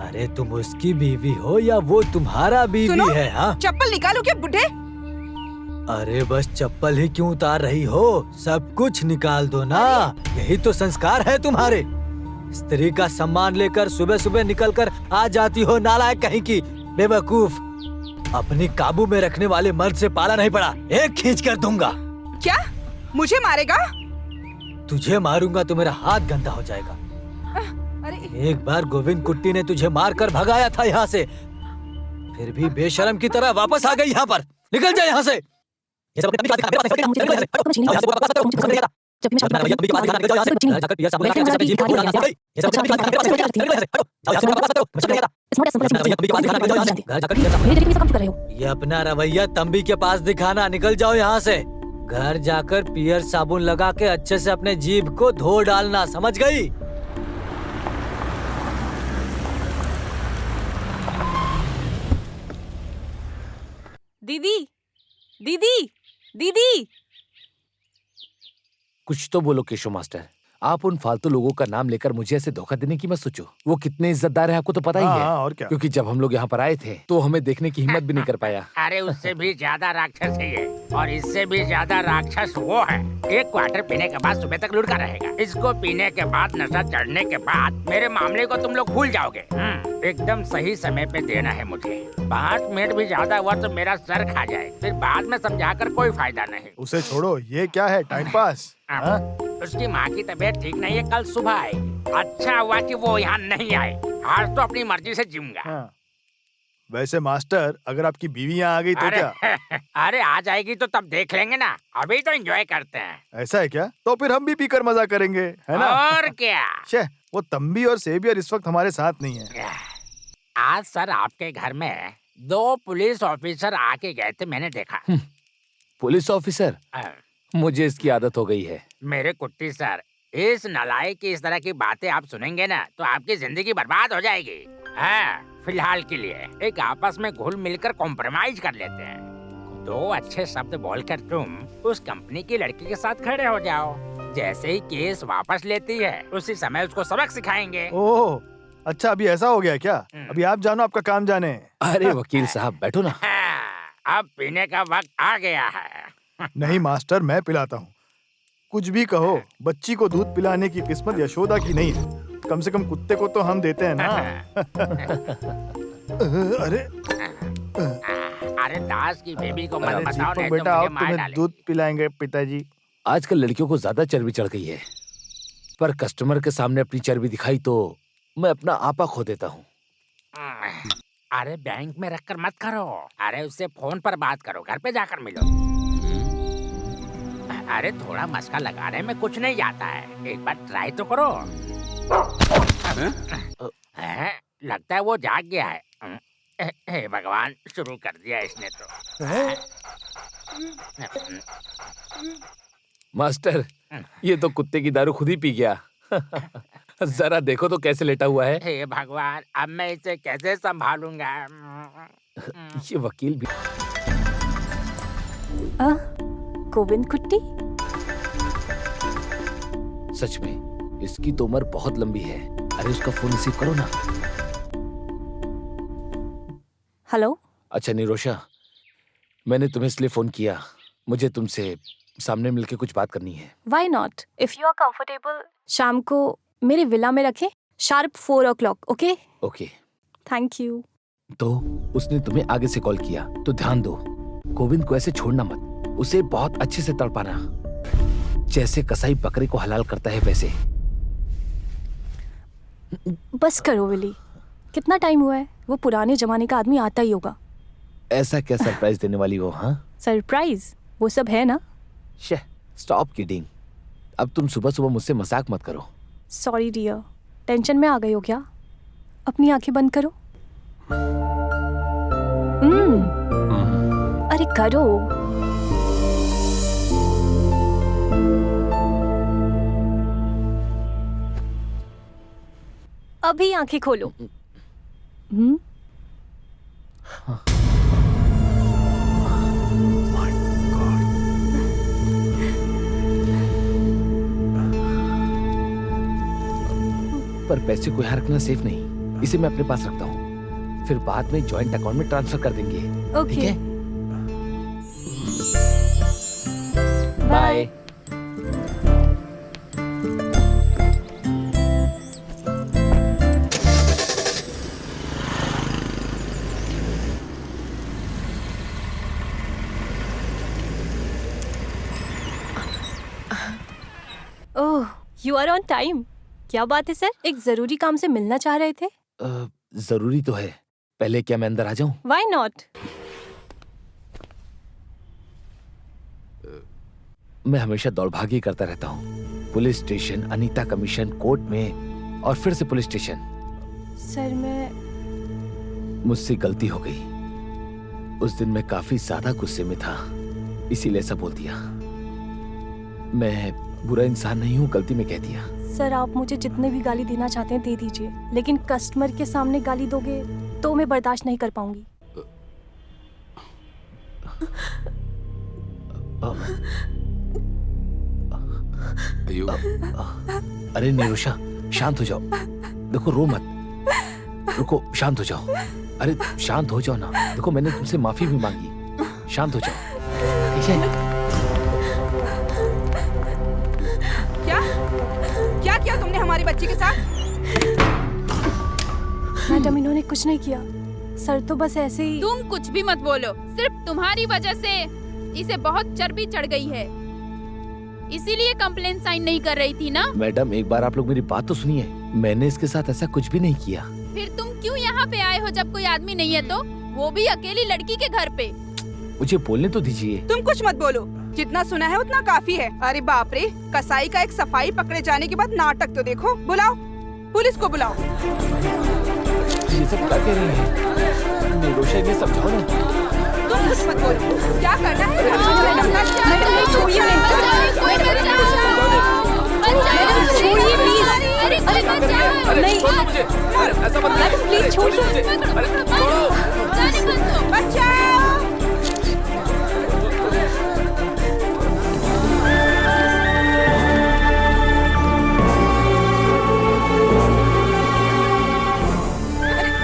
अरे तुम उसकी बीवी हो या वो तुम्हारा बीवी है? हाँ, चप्पल निकालो क्या बुढ़े? अरे बस चप्पल ही क्यों उतार रही हो? सब कुछ निकाल दो ना, यही तो संस्कार है तुम्हारे। स्त्री का सम्मान लेकर सुबह सुबह निकलकर आ जाती हो, नालायक कहीं की, बेवकूफ। अपनी काबू में रखने वाले मर्द से पाला नहीं पड़ा, एक खींच कर दूंगा। क्या मुझे मारेगा? तुझे मारूंगा तो मेरा हाथ गंदा हो जाएगा। एक बार गोविंद कुट्टी ने तुझे मारकर भगाया था यहाँ से, फिर भी बेशरम की तरह वापस आ गई यहाँ पर। निकल जा यहाँ से। ये अपना रवैया तंबी के पास दिखाना। निकल जाओ यहाँ से। घर जाकर पियर साबुन लगा के अच्छे से अपने जीभ को धो डालना, समझ गई? दीदी, दीदी, दीदी। कुछ तो बोलो केशव मास्टर। आप उन फालतू लोगों का नाम लेकर मुझे ऐसे धोखा देने की मत सोचो। वो कितने इज्जतदार है आपको तो पता ही है। और क्या? क्योंकि जब हम लोग यहाँ पर आए थे तो हमें देखने की हिम्मत भी नहीं कर पाया। अरे उससे भी ज्यादा राक्षस है ये, और इससे भी ज्यादा राक्षस वो है। एक क्वार्टर पीने के बाद सुबह तक लुढ़का रहेगा। इसको पीने के बाद, नशा चढ़ने के बाद मेरे मामले को तुम लोग भूल जाओगे। एकदम सही समय पे देना है मुझे। 5 मिनट भी ज्यादा हुआ तो मेरा सर खा जाए, फिर बाद में समझाकर कोई फायदा नहीं। उसे छोड़ो, ये क्या है, टाइम पास? उसकी माँ की तबीयत ठीक नहीं है, कल सुबह आई। अच्छा हुआ कि वो यहाँ नहीं आए, आज तो अपनी मर्जी से जीऊंगा। वैसे मास्टर, अगर आपकी बीवी यहाँ आ गई तो क्या? अरे आ जाएगी तो तब देख लेंगे ना, अभी तो एंजॉय करते हैं। ऐसा है क्या? तो फिर हम भी पीकर मजा करेंगे, है ना? और क्या? वो तंबी और सेवियर इस वक्त हमारे साथ नहीं है। आज सर आपके घर में 2 पुलिस ऑफिसर आके गए थे, मैंने देखा। Police officer? मुझे इसकी आदत हो गई है। मेरे कुट्टी सर, इस नालायक की इस तरह की बातें आप सुनेंगे ना तो आपकी जिंदगी बर्बाद हो जाएगी। हाँ, फिलहाल के लिए एक आपस में घुल मिलकर कॉम्प्रोमाइज कर लेते हैं। 2 अच्छे शब्द बोलकर तुम उस कंपनी की लड़की के साथ खड़े हो जाओ। जैसे ही केस वापस लेती है उसी समय उसको सबक सिखाएंगे। ओह, अच्छा अभी ऐसा हो गया क्या? अभी आप जानो, आपका काम जाने। अरे वकील साहब बैठो ना। अब पीने का वक्त आ गया है। नहीं मास्टर, मैं पिलाता हूँ। कुछ भी कहो, बच्ची को दूध पिलाने की किस्मत यशोदा की नहीं है। कम से कम कुत्ते को तो हम देते हैं ना। अरे दास की बेबी को मत बताओ, नहीं तो बेटा मुझे आओ, मार तुम्हें डालेगी। दूध पिलाएंगे पिताजी। आजकल लड़कियों को ज्यादा चर्बी चढ़ गई है, पर कस्टमर के सामने अपनी चर्बी दिखाई तो मैं अपना आपा खो देता हूँ। अरे बैंक में रखकर मत करो, अरे उससे फोन पर बात करो, घर पे जाकर मिलो। अरे थोड़ा मस्का लगाने में कुछ नहीं जाता है, एक बार ट्राई तो करो। लगता है वो जाग गया है। हे भगवान, शुरू कर दिया इसने तो। मास्टर, ये तो कुत्ते की दारू खुद ही पी गया। जरा देखो तो कैसे लेटा हुआ है। हे भगवान, अब मैं इसे कैसे संभालूंगा? ये वकील भी। गोविंद कुट्टी? सच में इसकी तो उम्र बहुत लंबी है। अरे उसका फोन रिसीव करो ना। हेलो। अच्छा निरोशा, मैंने तुम्हें इसलिए फोन किया, मुझे तुमसे सामने मिलके कुछ बात करनी है। Why not? If you are comfortable, शाम को मेरे विला में रखें, sharp 4 o'clock, okay? Okay. Thank you. तो उसने तुम्हें आगे से कॉल किया तो ध्यान दो, गोविंद को ऐसे छोड़ना मत, उसे बहुत अच्छे से तड़पाना, जैसे कसाई बकरे को हलाल करता है वैसे। बस करो विली, कितना टाइम हुआ है? वो पुराने जमाने का आदमी आता ही होगा। ऐसा क्या सरप्राइज देने वाली हो? हाँ, सरप्राइज वो सब है ना। Stop kidding. अब तुम सुबह सुबह मुझसे मजाक मत करो। सॉरी डियर, टेंशन में आ गई हो क्या? अपनी आंखें बंद करो। अरे करो। अभी आंखें खोलो। पर पैसे को यहाँ रखना सेफ नहीं, इसे मैं अपने पास रखता हूँ, फिर बाद में जॉइंट अकाउंट में ट्रांसफर कर देंगे। ओके। ठीक है? Bye. Oh, you are on time. क्या बात है सर, एक जरूरी काम से मिलना चाह रहे थे? जरूरी तो है, पहले क्या मैं अंदर आ जाऊं? Why not? मैं हमेशा दौड़भागी करता रहता हूँ, police station, Anita commission, court में और फिर से पुलिस स्टेशन। सर मैं मुझसे गलती हो गई, उस दिन मैं काफी ज्यादा गुस्से में था, इसीलिए ऐसा बोल दिया। मैं बुरा इंसान नहीं हूँ, गलती में कह दिया। सर आप मुझे जितने भी गाली देना चाहते हैं दे दीजिए, लेकिन कस्टमर के सामने गाली दोगे तो मैं बर्दाश्त नहीं कर पाऊंगी। अरे निरुषा, शांत हो जाओ। देखो रो मत, रुको, शांत हो जाओ। अरे शांत हो जाओ ना, देखो मैंने तुमसे माफी भी मांगी, शांत हो जाओ, ठीक है? क्या किया तुमने हमारी बच्ची के साथ? मैडम इन्होंने कुछ नहीं किया, सर तो बस ऐसे ही। तुम कुछ भी मत बोलो, सिर्फ तुम्हारी वजह से इसे बहुत चर्बी चढ़ गई है, इसीलिए कंप्लेंट साइन नहीं कर रही थी ना। मैडम एक बार आप लोग मेरी बात तो सुनिए, मैंने इसके साथ ऐसा कुछ भी नहीं किया। फिर तुम क्यों यहाँ पे आए हो जब कोई आदमी नहीं है तो, वो भी अकेली लड़की के घर पे? मुझे बोलने तो दीजिए। तुम कुछ मत बोलो, जितना सुना है उतना काफी है। अरे बाप रे, कसाई का एक सफाई पकड़े जाने के बाद नाटक तो देखो। बुलाओ, पुलिस को बुलाओ। ये सब क्या कह रही है? निरोशा, इन्हें समझाओ ना। तुम कुछ मत बोलो। क्या करना है? छोड़िए प्लीज। अरे कोई बचाओ। नहीं, ऐसा मत करो। प्लीज छोड़ दो। जाने मत दो। बचाओ।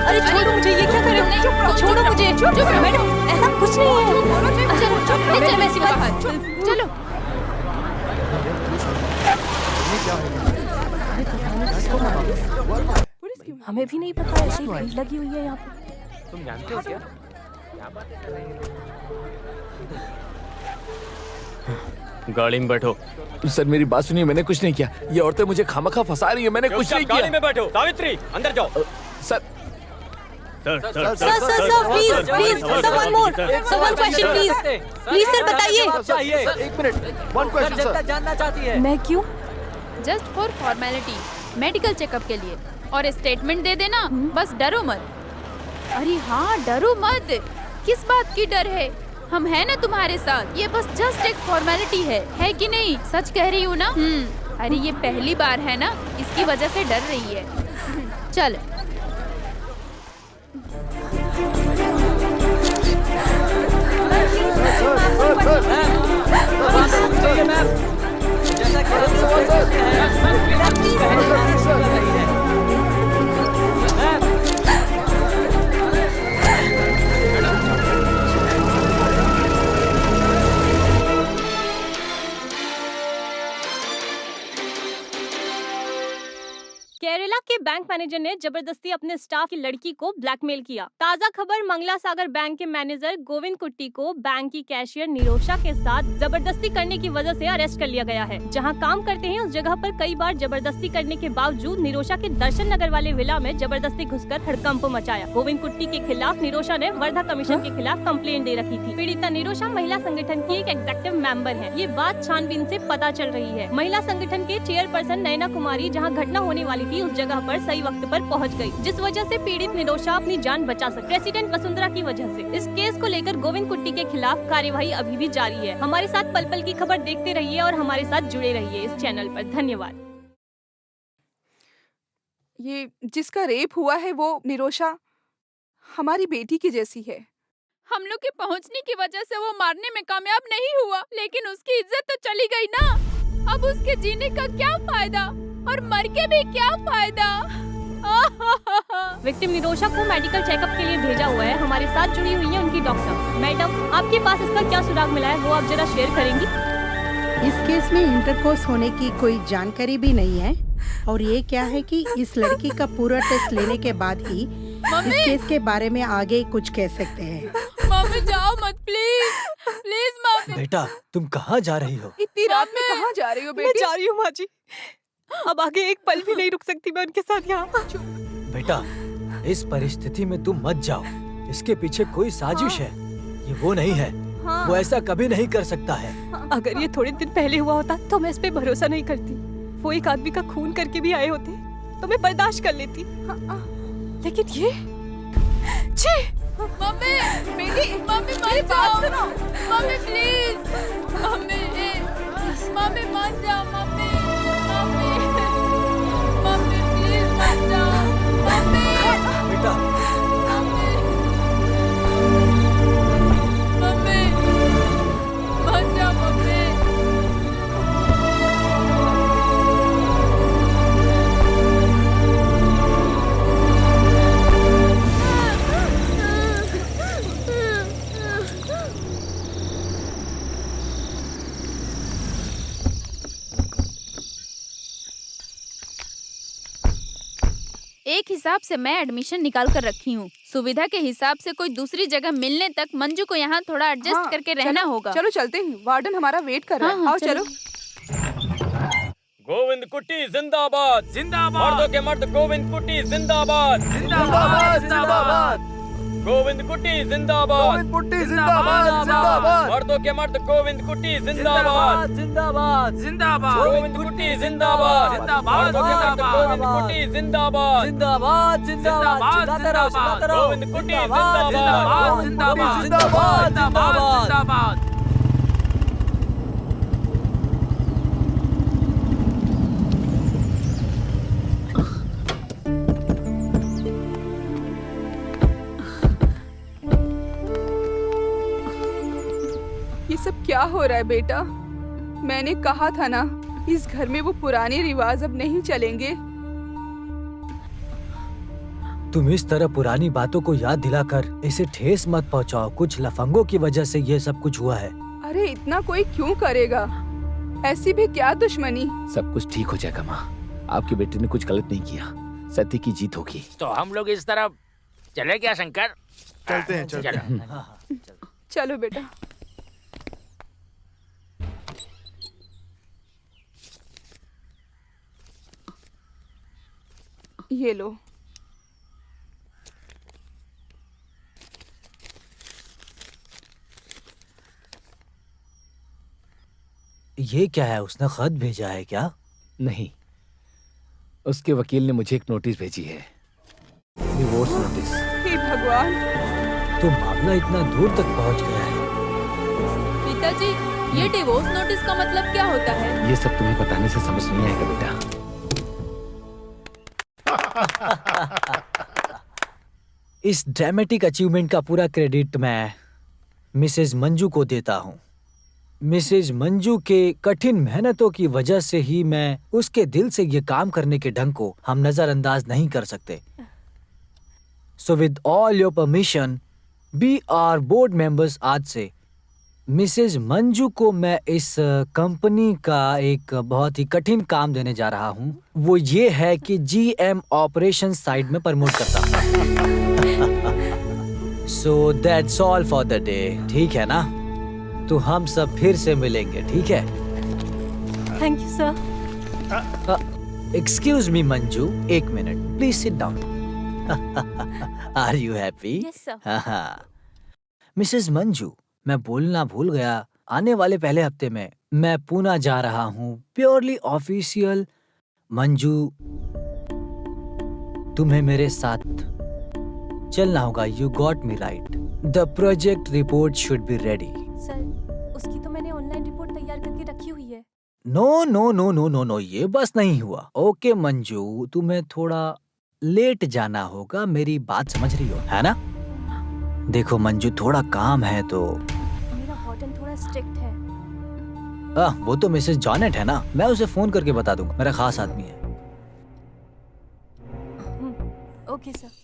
अरे छोड़ो मुझे, ये क्या कर रहे हो? छोड़ो मुझे। मैडम, ऐसा कुछ नहीं है। चलो मैं ऐसी बात। चलो हमें भी नहीं पता, ऐसी भीड़ लगी हुई है यहाँ पे। तुम जानते हो क्या? क्या बातें कर रही हो? गाड़ी में बैठो। सर मेरी बात सुनिए, मैंने कुछ नहीं किया। ये औरतें मुझे खामखा फंसा रही है, मैंने कुछ नहीं किया। गाड़ी में बैठो। सावित्री, अंदर जाओ। Sir sir please, someone more, someone question please, please sir बताइए। एक मिनट, वन क्वेश्चन सर। जानना चाहती है। मैं क्यों? Just for formality, medical checkup के लिए। और स्टेटमेंट दे देना, बस डरो मत। अरे हाँ, डरो मत। किस बात की डर है? हम हैं ना तुम्हारे साथ। ये बस जस्ट एक फॉर्मेलिटी है कि नहीं? सच कह रही हूँ ना? अरे ये पहली बार है ना, इसकी वजह से डर रही है। चल केरला के बैंक मैनेजर ने जबरदस्ती अपने स्टाफ की लड़की को ब्लैकमेल किया। ताजा खबर, मंगला सागर बैंक के मैनेजर गोविंद कुट्टी को बैंक की कैशियर निरोशा के साथ जबरदस्ती करने की वजह से अरेस्ट कर लिया गया है। जहां काम करते हैं उस जगह पर कई बार जबरदस्ती करने के बावजूद निरोशा के दर्शन नगर वाले विला में जबरदस्ती घुसकर हड़कंप मचाया। गोविंद कुट्टी के खिलाफ निरोशा ने वर्धा कमीशन के खिलाफ कंप्लेंट दे रखी थी। पीड़िता निरोशा महिला संगठन की एक एग्जीक्यूटिव मेंबर है। ये बात छानबीन से पता चल रही है। महिला संगठन के चेयरपर्सन नयना कुमारी जहाँ घटना होने वाली थी उस जगह पर सही वक्त पर पहुंच गई, जिस वजह से पीड़ित निरोशा अपनी जान बचा सकी। प्रेसिडेंट वसुंधरा की वजह से इस केस को लेकर गोविंद कुट्टी के खिलाफ कार्यवाही अभी भी जारी है। हमारे साथ पल पल की खबर देखते रहिए और हमारे साथ जुड़े रहिए इस चैनल पर। धन्यवाद। ये जिसका रेप हुआ है वो निरोशा हमारी बेटी की जैसी है। हम लोग के पहुंचने की वजह से वो मारने में कामयाब नहीं हुआ, लेकिन उसकी इज्जत तो चली गई ना। अब उसके जीने का क्या फायदा और मर के भी क्या फायदा। विक्टिम निरोशा को मेडिकल चेकअप के लिए भेजा हुआ है। हमारे साथ जुड़ी हुई है उनकी डॉक्टर। मैडम, आपके पास इसका क्या सुराग मिला है, वो आप जरा शेयर करेंगी? इस केस में इंटरकोर्स होने की कोई जानकारी भी नहीं है और ये क्या है कि इस लड़की का पूरा टेस्ट लेने के बाद ही इस केस के बारे में आगे कुछ कह सकते हैं। मम्मी जाओ मत, प्लीज प्लीज मम्मी। बेटा, तुम कहाँ जा रही हो? इतनी रात में कहाँ जा रही हो बेटी? मैं जा रही हूँ माँ जी, अब आगे एक पल भी नहीं रुक सकती मैं उनके साथ यहाँ। बेटा, इस परिस्थिति में तुम मत जाओ। इसके पीछे कोई साजिश है। ये वो नहीं है। वो ऐसा कभी नहीं कर सकता है। अगर ये थोड़े दिन पहले हुआ होता तो मैं इस पे भरोसा नहीं करती। वो एक आदमी का खून करके भी आए होते तो मैं बर्दाश्त कर लेती, लेकिन ये मम्मी, बेटी, मम्मी मत जाओ। मम्मी प्लीज, मम्मी मम्मी मत जाओ। मम्मी मम्मी मम्मी प्लीज मत जाओ। मम्मी बेटा, मम्मी मम्मी मत जाओ। मम्मी एक हिसाब से मैं एडमिशन निकाल कर रखी हूँ। सुविधा के हिसाब से कोई दूसरी जगह मिलने तक मंजू को यहाँ थोड़ा एडजस्ट करके रहना होगा। चलो चलते हैं, वार्डन हमारा वेट कर रहा है। आओ चलो। गोविंद कुट्टी जिंदाबाद, जिंदाबाद। मर्दों के मर्द गोविंद कुट्टी जिंदाबाद, जिंदाबाद जिंदाबाद। गोविंद कुट्टी जिंदाबाद। पुट्टी जिंदाबाद जिंदाबाद। मर्दों के मर्द गोविंद कुट्टी जिंदाबाद। जिंदाबाद जिंदाबाद गोविंद कुट्टी जिंदाबाद। जिंदाबाद, मर्दों के मर्द गोविंद कुट्टी जिंदाबाद। जिंदाबाद जिंदाबाद चिल्लाते रहो चिल्लाते रहो। गोविंद कुट्टी जिंदाबाद जिंदाबाद। जिंदाबाद जिंदाबाद जिंदाबाद जिंदाबाद। ये सब क्या हो रहा है बेटा? मैंने कहा था ना, इस घर में वो पुराने रिवाज अब नहीं चलेंगे। तुम इस तरह पुरानी बातों को याद दिलाकर इसे ठेस मत पहुंचाओ। कुछ लफंगों की वजह से ये सब कुछ हुआ है। अरे इतना कोई क्यों करेगा? ऐसी भी क्या दुश्मनी? सब कुछ ठीक हो जाएगा माँ। आपकी बेटी ने कुछ गलत नहीं किया। सत्य की जीत होगी। तो हम लोग इस तरफ चले क्या शंकर? चलते हैं चलते हैं। चलो बेटा। ये लो। ये क्या है? उसने खत भेजा है क्या? नहीं, उसके वकील ने मुझे एक नोटिस भेजी है, डिवोर्स नोटिस। हे भगवान, तो मामला इतना दूर तक पहुंच गया है। पिताजी, ये डिवोर्स नोटिस का मतलब क्या होता है? ये सब तुम्हें बताने से समझ नहीं आएगा बेटा। इस ड्रामेटिक अचीवमेंट का पूरा क्रेडिट मैं मिसेज मंजू को देता हूँ। मिसेज मंजू के कठिन मेहनतों की वजह से ही मैं उसके दिल से ये काम करने के ढंग को हम नजरअंदाज नहीं कर सकते। So with all your permission, बी आर बोर्ड मेंबर्स, आज से मिसेज मंजू को मैं इस कंपनी का एक बहुत ही कठिन काम देने जा रहा हूँ। वो ये है कि जीएम ऑपरेशन साइड में प्रमोट करता हूँ। So that's all for the day. ठीक है ना? तो हम सब फिर से मिलेंगे, ठीक है? Thank you sir. Excuse me Manju, एक minute please sit down. Are you happy? Yes sir. Mrs Manju, मैं बोलना भूल गया, आने वाले पहले हफ्ते में मैं पूना जा रहा हूँ, प्योरली ऑफिशियल। मंजू, तुम्हें मेरे साथ चलना होगा। You got me right. The project report should be ready. Sir, उसकी तो मैंने ऑनलाइन रिपोर्ट तैयार करके रखी हुई है। No no no no no no, ये बस नहीं हुआ। ओके मंजू, तुम्हें थोड़ा लेट जाना होगा, मेरी बात समझ रही हो, है ना? देखो मंजू, थोड़ा काम है तो। मेरा वार्डन थोड़ा स्ट्रिक्ट है। वो तो मिसेस जॉनेट है ना, मैं उसे फोन करके बता दूंगा, मेरा खास आदमी है। Okay sir.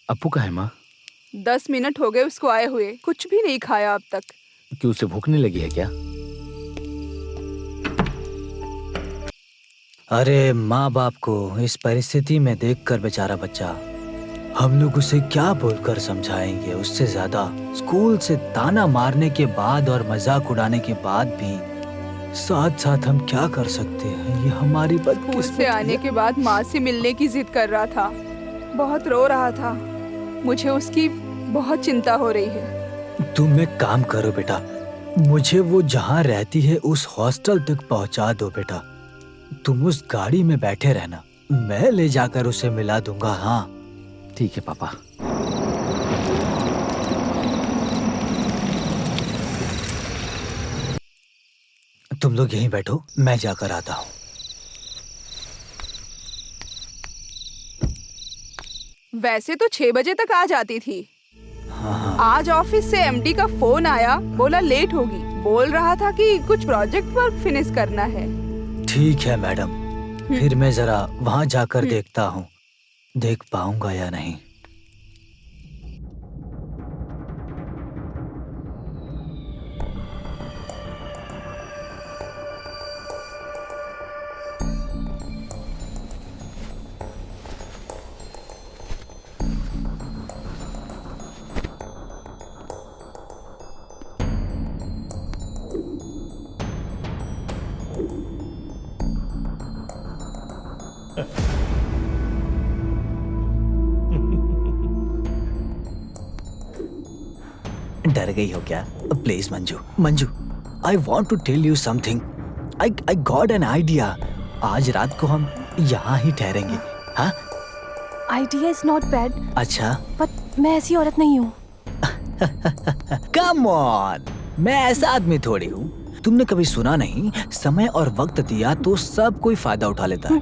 अप्पू का है माँ? 10 मिनट हो गए उसको आए हुए, कुछ भी नहीं खाया अब तक। क्यों, उसे भूख नहीं लगी है क्या? अरे माँ बाप को इस परिस्थिति में देखकर बेचारा बच्चा, हम लोग उसे क्या बोलकर समझाएंगे? उससे ज्यादा स्कूल से ताना मारने के बाद और मजाक उड़ाने के बाद भी साथ साथ हम क्या कर सकते हैं? ये हमारी स्कूल से आने के बाद माँ से मिलने की जिद कर रहा था, बहुत रो रहा था। मुझे उसकी बहुत चिंता हो रही है। तुम एक काम करो बेटा, मुझे वो जहाँ रहती है उस हॉस्टल तक पहुँचा दो बेटा। तुम उस गाड़ी में बैठे रहना, मैं ले जाकर उसे मिला दूंगा। हाँ ठीक है पापा। तुम लोग यहीं बैठो, मैं जाकर आता हूँ। वैसे तो 6 बजे तक आ जाती थी। हाँ। आज ऑफिस से एमडी का फोन आया, बोला लेट होगी। बोल रहा था कि कुछ प्रोजेक्ट वर्क फिनिश करना है। ठीक है मैडम, फिर मैं जरा वहाँ जाकर देखता हूँ, देख पाऊंगा या नहीं। डर गई हो क्या? Please Manju, Manju, I want to tell you something. I got an idea. आज रात को हम यहाँ ही ठहरेंगे. हाँ, आइडिया इज नॉट बैड. अच्छा, बट मैं ऐसी औरत नहीं हूँ. कम ऑन, मैं ऐसा आदमी थोड़ी हूँ. तुमने कभी सुना नहीं, समय और वक्त दिया तो सब कोई फायदा उठा लेता है.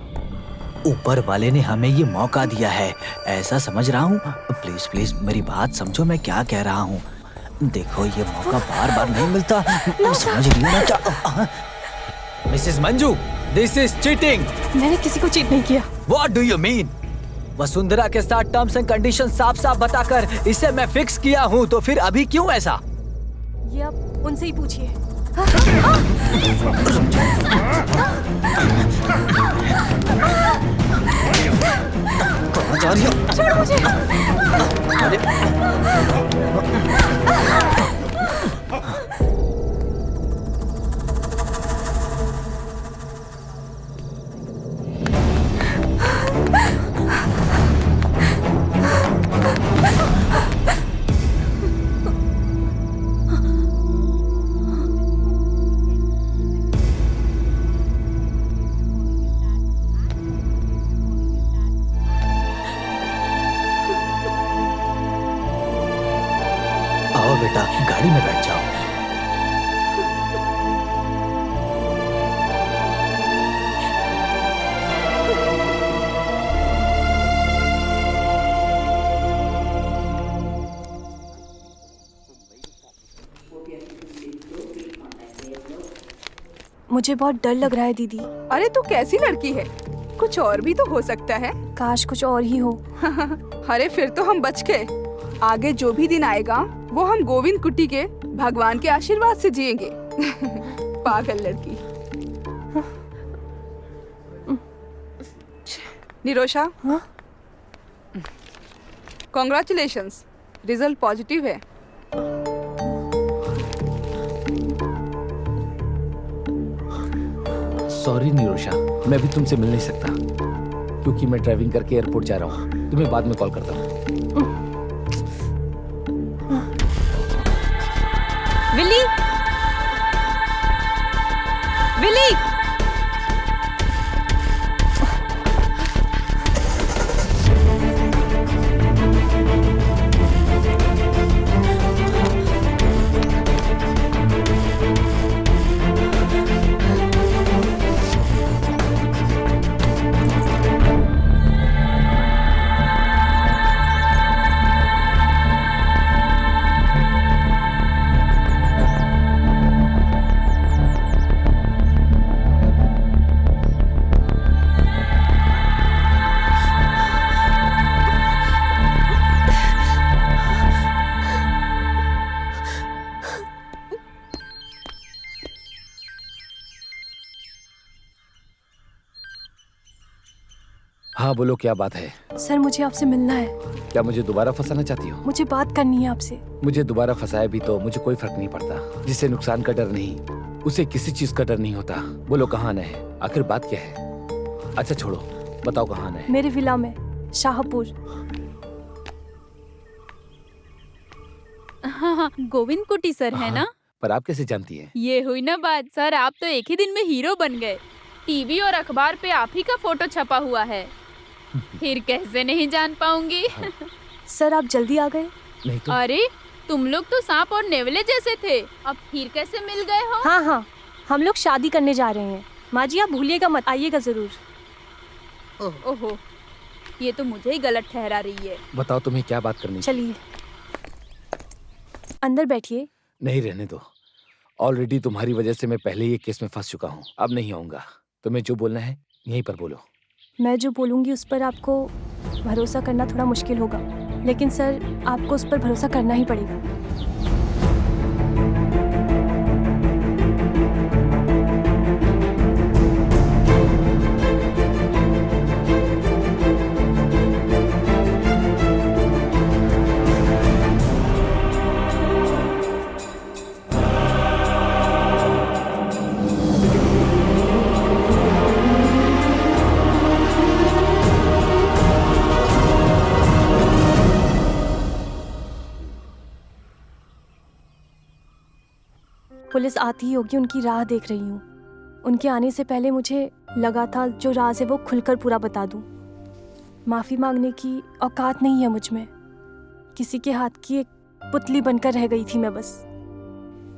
ऊपर वाले ने हमें ये मौका दिया है, ऐसा समझ रहा हूँ. प्लीज प्लीज मेरी बात समझो, मैं क्या कह रहा हूँ. देखो ये मौका बार बार नहीं मिलता. समझ रही हो ना क्या? Mrs Manju, this is cheating. मैंने किसी को चीट नहीं किया. What do you mean? Vasundhara के साथ टर्म्स एंड कंडीशन साफ साफ बताकर इसे मैं फिक्स किया हूँ, तो फिर अभी क्यों ऐसा? ये आप उनसे ही पूछिए. कहाँ जा रही हो? छोड़ो मुझे. बेटा, गाड़ी में बैठ जाओ. मुझे बहुत डर लग रहा है दीदी. अरे तू कैसी लड़की है, कुछ और भी तो हो सकता है. काश कुछ और ही हो. अरे फिर तो हम बच गए. आगे जो भी दिन आएगा वो हम गोविंद कुट्टी के भगवान के आशीर्वाद से जिएंगे. पागल लड़की. निरोशा, कॉन्ग्रेचुलेशंस, रिजल्ट पॉजिटिव है. सॉरी निरोशा, मैं भी तुमसे मिल नहीं सकता क्योंकि मैं ड्राइविंग करके एयरपोर्ट जा रहा हूँ. तुम्हें बाद में कॉल करता हूँ. विली, विली, हाँ बोलो, क्या बात है? सर मुझे आपसे मिलना है. क्या मुझे दोबारा फंसाना चाहती हो? मुझे बात करनी है आपसे. मुझे दोबारा फंसाया भी तो मुझे कोई फर्क नहीं पड़ता. जिसे नुकसान का डर नहीं, उसे किसी चीज का डर नहीं होता. बोलो कहाँ आना है? आखिर बात क्या है? अच्छा छोड़ो, बताओ कहाँ आना है? मेरे विला में, शाहपुर. हाँ, गोविंद कुटी सर है ना? पर आप कैसे जानती हैं? ये हुई ना बात. सर आप तो एक ही दिन में हीरो बन गए. टीवी और अखबार पे आप ही का फोटो छपा हुआ है. फिर कैसे नहीं जान पाऊंगी? सर आप जल्दी आ गए. नहीं तो? अरे तुम लोग तो सांप और नेवले जैसे थे, अब फिर कैसे मिल गए हो? हाँ हाँ, हम लोग शादी करने जा रहे हैं. माँ जी आप भूलिएगा मत, आइएगा जरूर. ओहो, ये तो मुझे ही गलत ठहरा रही है. बताओ तुम्हें क्या बात करनी? चलिए अंदर बैठिए. नहीं, रहने दो. ऑलरेडी तुम्हारी वजह से मैं पहले ही केस में फंस चुका हूँ. अब नहीं आऊंगा. तुम्हें जो बोलना है यहीं पर बोलो. मैं जो बोलूँगी उस पर आपको भरोसा करना थोड़ा मुश्किल होगा, लेकिन सर आपको उस पर भरोसा करना ही पड़ेगा. पुलिस आती ही होगी, उनकी राह देख रही हूँ। उनके आने से पहले मुझे लगा था जो राज है वो खुलकर पूरा बता दूँ। माफी मांगने की औकात नहीं है मुझ में। किसी के हाथ की एक पुतली बनकर रह गई थी मैं बस।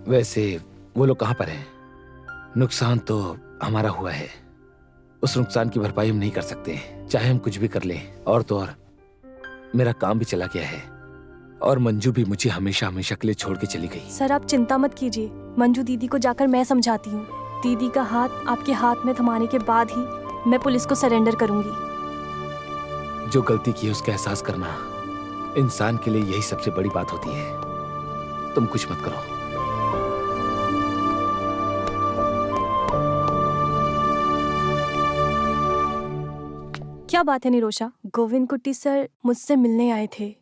वैसे वो लोग कहाँ पर हैं? नुकसान तो हमारा हुआ है, उस नुकसान की भरपाई हम नहीं कर सकते, चाहे हम कुछ भी कर लें। और तो और मेरा काम भी चला गया है और मंजू भी मुझे हमेशा हमेशा के लिए छोड़ के चली गई। सर आप चिंता मत कीजिए, मंजू दीदी को जाकर मैं समझाती हूँ। दीदी का हाथ आपके हाथ में थमाने के बाद ही मैं पुलिस को सरेंडर करूंगी। जो गलती की है उसका एहसास करना इंसान के लिए यही सबसे बड़ी बात होती है। तुम कुछ मत करो। क्या बात है निरोशा, गोविंद कुट्टी सर मुझसे मिलने आए थे।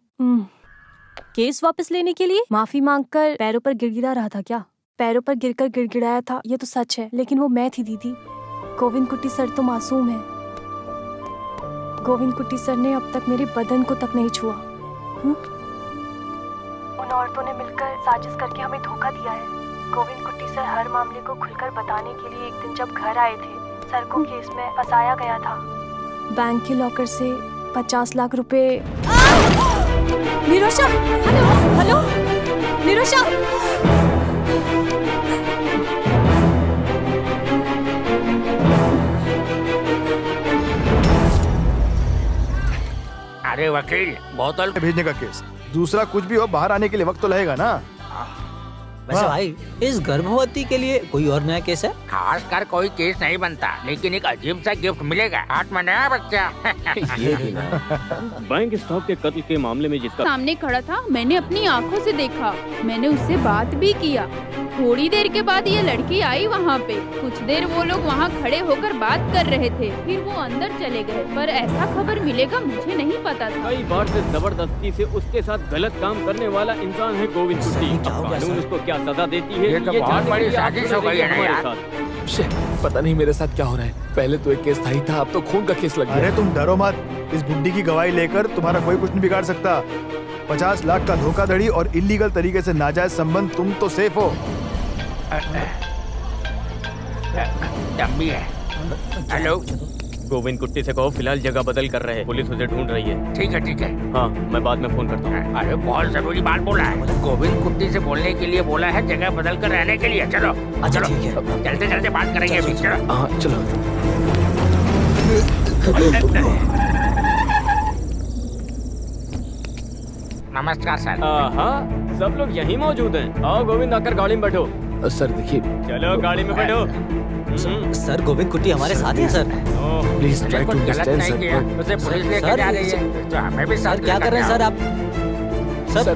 केस वापस लेने के लिए? माफी मांगकर पैरों पर गिड़गिड़ा रहा था क्या? पैरों पर गिरकर गिड़गिड़ाया था ये तो सच है, लेकिन वो मैं थी दीदी। गोविंद कुट्टी सर तो मासूम है। गोविंद कुट्टी सर ने अब तक मेरे बदन को तक नहीं छुआ। उन औरतों ने मिलकर साजिश करके हमें धोखा दिया है। गोविंद कुट्टी सर हर मामले को खुलकर बताने के लिए एक दिन जब घर आए थे, सर को केस में फंसाया गया था। बैंक के लॉकर से 50 लाख रुपए। निरोशा, हेलो हेलो निरोशा। अरे वकील, बोतल भेजने का केस, दूसरा कुछ भी हो बाहर आने के लिए वक्त तो लगेगा ना। वैसे भाई इस गर्भवती के लिए कोई और नया केस है? खास कर कोई केस नहीं बनता, लेकिन एक अजीब सा गिफ्ट मिलेगा। हाथ में नया बच्चा। ये भी ना। बैंक स्टॉक के कत्ल के मामले में जिसका सामने खड़ा था, मैंने अपनी आंखों से देखा। मैंने उससे बात भी किया। थोड़ी देर के बाद ये लड़की आई वहाँ पे। कुछ देर वो लोग वहाँ खड़े होकर बात कर रहे थे, फिर वो अंदर चले गए। पर ऐसा खबर मिलेगा मुझे नहीं पता था। कई बार से जबरदस्ती से उसके साथ गलत काम करने वाला इंसान है गोविंद कुट्टी। कानून उसको क्या सजा देती है ये तो बहुत बड़ी साजिश हो गई है ना यार। पता नहीं मेरे साथ क्या हो रहा है। पहले तो एक केस था ही था, अब तो खून का केस लग गया। अरे तुम डरो मत, इस बुड्ढी की गवाही लेकर तुम्हारा कोई कुछ नहीं बिगाड़ सकता। 50 लाख का धोखाधड़ी और इलीगल तरीके से नाजायज संबंध, तुम तो सेफ हो। डम्बी है। हेलो, गोविंद कुट्टी से कहो फिलहाल जगह बदल कर रहे हैं, पुलिस उसे ढूंढ रही है। ठीक है ठीक है। हाँ, मैं बाद में फोन करता हूँ। अरे बहुत जरूरी बात बोला है। गोविंद कुट्टी से बोलने के लिए बोला है, जगह बदल कर रहने के लिए। चलो चलो, चलते चलते बात करेंगे अभी। चलो हाँ चलो। नमस्कार सर। हाँ, सब लोग यहीं मौजूद हैं। आओ गोविंद, आकर गाड़ी में बैठो। सर देखिए, चलो गाड़ी में बैठो। सर गोविंद कुट्टी हमारे साथ है sir. Please try to understand sir. उसे पुलिस लेकर जा रही है, तो हमें भी साथ क्या कर रहे हैं सर आप? सर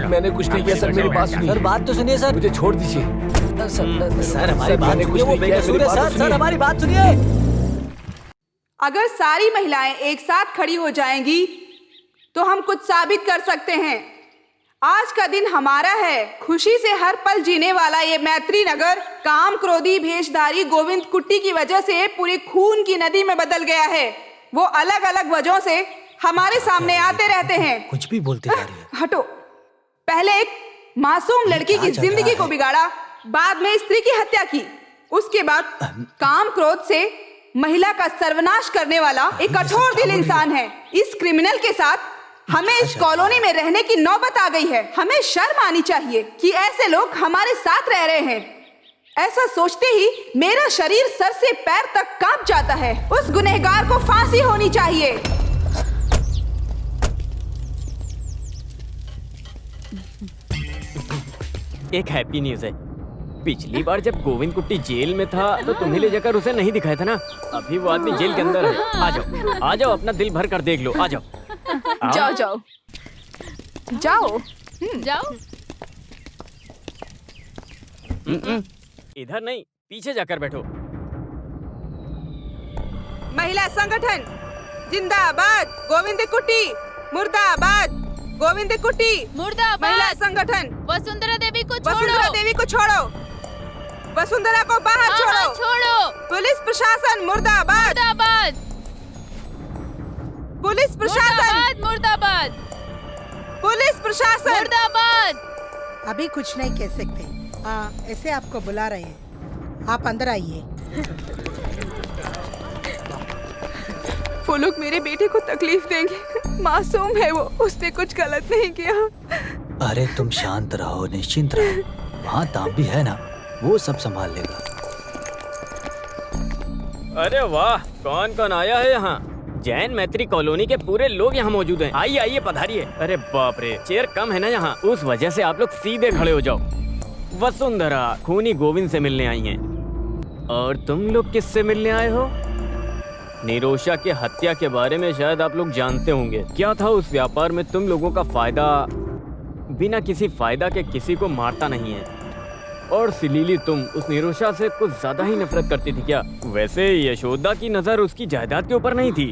मैंने कुछ नहीं किया सर, मेरी बात सुनिए। सर बात तो सुनिए सर। मुझे छोड़ दीजिए सर, हमारी बात सुनिए। वो बेकसूर है सर। सर हमारी बात सुनिए। अगर सारी महिलाएं एक साथ खड़ी हो जाएंगी तो हम कुछ साबित कर सकते हैं। आज का दिन हमारा है। खुशी से हर पल जीने वाला ये मैत्री नगर काम क्रोधी भेषधारी गोविंद कुट्टी की वजह से पूरी खून की नदी में बदल गया है। वो अलग अलग वजहों से हमारे सामने आते रहते हैं। कुछ भी बोलते जा रही है। हटो। पहले एक मासूम लड़की की जिंदगी को बिगाड़ा, बाद में स्त्री की हत्या की, उसके बाद काम क्रोध से महिला का सर्वनाश करने वाला एक कठोर दिल इंसान है। इस क्रिमिनल के साथ हमें इस कॉलोनी में रहने की नौबत आ गई है। हमें शर्म आनी चाहिए कि ऐसे लोग हमारे साथ रह रहे हैं। ऐसा सोचते ही मेरा शरीर सर से पैर तक कांप जाता है। उस गुनहगार को फांसी होनी चाहिए। एक हैप्पी न्यूज है। पिछली बार जब गोविंद कुट्टी जेल में था तो तुम्हें ले जाकर उसे नहीं दिखाया था ना। अभी वो आदमी जेल के अंदर है। आ जाओ, अपना दिल भर कर देख लो। आ जाओ। जाओ जाओ जाओ जाओ। इधर नहीं, पीछे जाकर बैठो। महिला संगठन जिंदाबाद। गोविंद कुट्टी मुर्दाबाद। गोविंद कुट्टी मुर्दाबाद। महिला संगठन वसुंधरा देवी को छोड़ो। वसुंधरा देवी को छोड़ो। वसुंधरा को बाहर छोड़ो। छोड़ो। पुलिस प्रशासन मुर्दाबाद। मुर्दाबाद। पुलिस प्रशासन मुर्दाबाद। पुलिस प्रशासन मुर्दाबाद। अभी कुछ नहीं कह सकते। हाँ, ऐसे आपको बुला रहे हैं, आप अंदर आइए। वो लोग मेरे बेटे को तकलीफ देंगे। मासूम है वो, उसने कुछ गलत नहीं किया। अरे तुम शांत रहो, निश्चिंत रहो। वहाँ तांबी है ना, वो सब संभाल लेगा। अरे वाह, कौन कौन आया है यहाँ? जैन मैत्री कॉलोनी के पूरे लोग यहाँ मौजूद हैं। आइए आइए, पधारिए। अरे बाप रे, चेयर कम है ना यहाँ, उस वजह से आप लोग सीधे खड़े हो जाओ। वसुंधरा खूनी गोविंद से मिलने आई हैं। और तुम लोग किससे मिलने आए हो? निरोशा के हत्या के बारे में शायद आप लोग जानते होंगे। क्या था उस व्यापार में तुम लोगों का फायदा? बिना किसी फायदा के किसी को मारता नहीं है। और सिलीली, तुम उस निरोशा से कुछ ज्यादा ही नफरत करती थी क्या? वैसे यशोदा की नजर उसकी जायदाद के ऊपर नहीं थी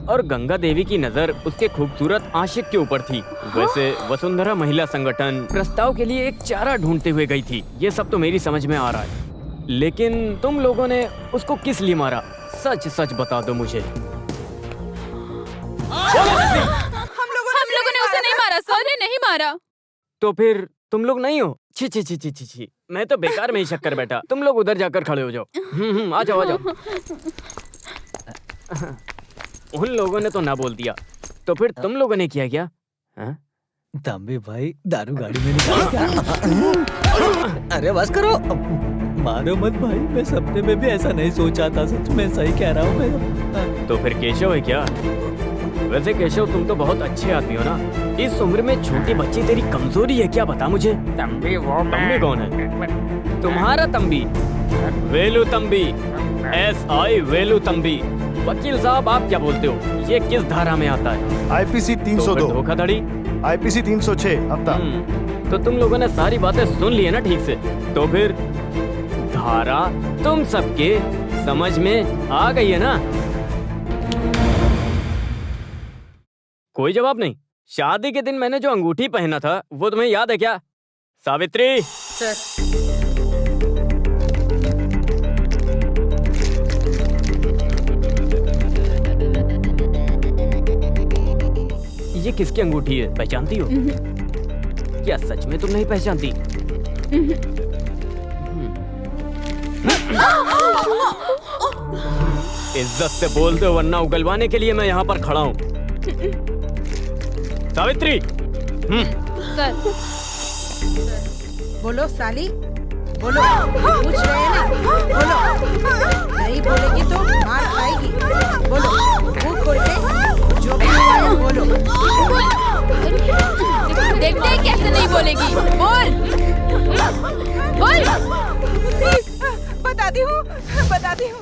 और गंगा देवी की नजर उसके खूबसूरत आशिक के ऊपर थी। वैसे वसुंधरा महिला संगठन प्रस्ताव के लिए एक चारा ढूंढते हुए गई थी। ये सब तो मेरी समझ में आ रहा है, लेकिन तुम लोगों ने उसको किस लिए मारा? सच सच बता दो मुझे। हम लोगों ने उसे नहीं मारा सर, ने नहीं मारा। तो फिर तुम लोग नहीं हो? छी छी छी छी छी छी, मैं तो बेकार में ही शक कर बैठा। तुम लोग उधर जाकर खड़े हो जाओ। आ जाओ आ जाओ। उन लोगों ने तो ना बोल दिया, तो फिर तुम लोगों ने किया क्या? तांबे भाई, दारू गाड़ी में निकाल क्या? अरे बस करो, मारो मत भाई। मैं सपने में भी ऐसा नहीं सोचा था, सच में सही कह रहा हूँ मैं। तो फिर केशव है क्या? वैसे केशव, तुम तो बहुत अच्छे आदमी हो ना। इस उम्र में छोटी बच्ची तेरी कमजोरी है क्या, बता मुझे। तंबी वो तंबी कौन है? तुम्हारा तंबी? वेलू तंबी, SI वेलू तंबी। वकील साहब, आप क्या बोलते हो? ये किस धारा में आता है? IPC 302 धोखाधड़ी, IPC 306 हफ्ता। तो तुम लोगों ने सारी बातें सुन ली है ना ठीक से? तो फिर धारा तुम सबके समझ में आ गई है ना? कोई जवाब नहीं। शादी के दिन मैंने जो अंगूठी पहना था वो तुम्हें याद है क्या? सावित्री। सर, ये किसकी अंगूठी है, पहचानती हो? क्या सच में तुम नहीं पहचानती? इज्जत से बोल दो, वरना उगलवाने के लिए मैं यहाँ पर खड़ा हूँ। सावित्री। सर। बोलो साली, बोलो। पूछ रहे हैं ना, बोलो। नहीं बोलेगी तो मार खाएगी। बोलो, मुंह खोल के जो भी हुआ है बोलो। देखते हैं कैसे नहीं बोलेगी। बोल बोल। बताती हूँ, बताती हूँ।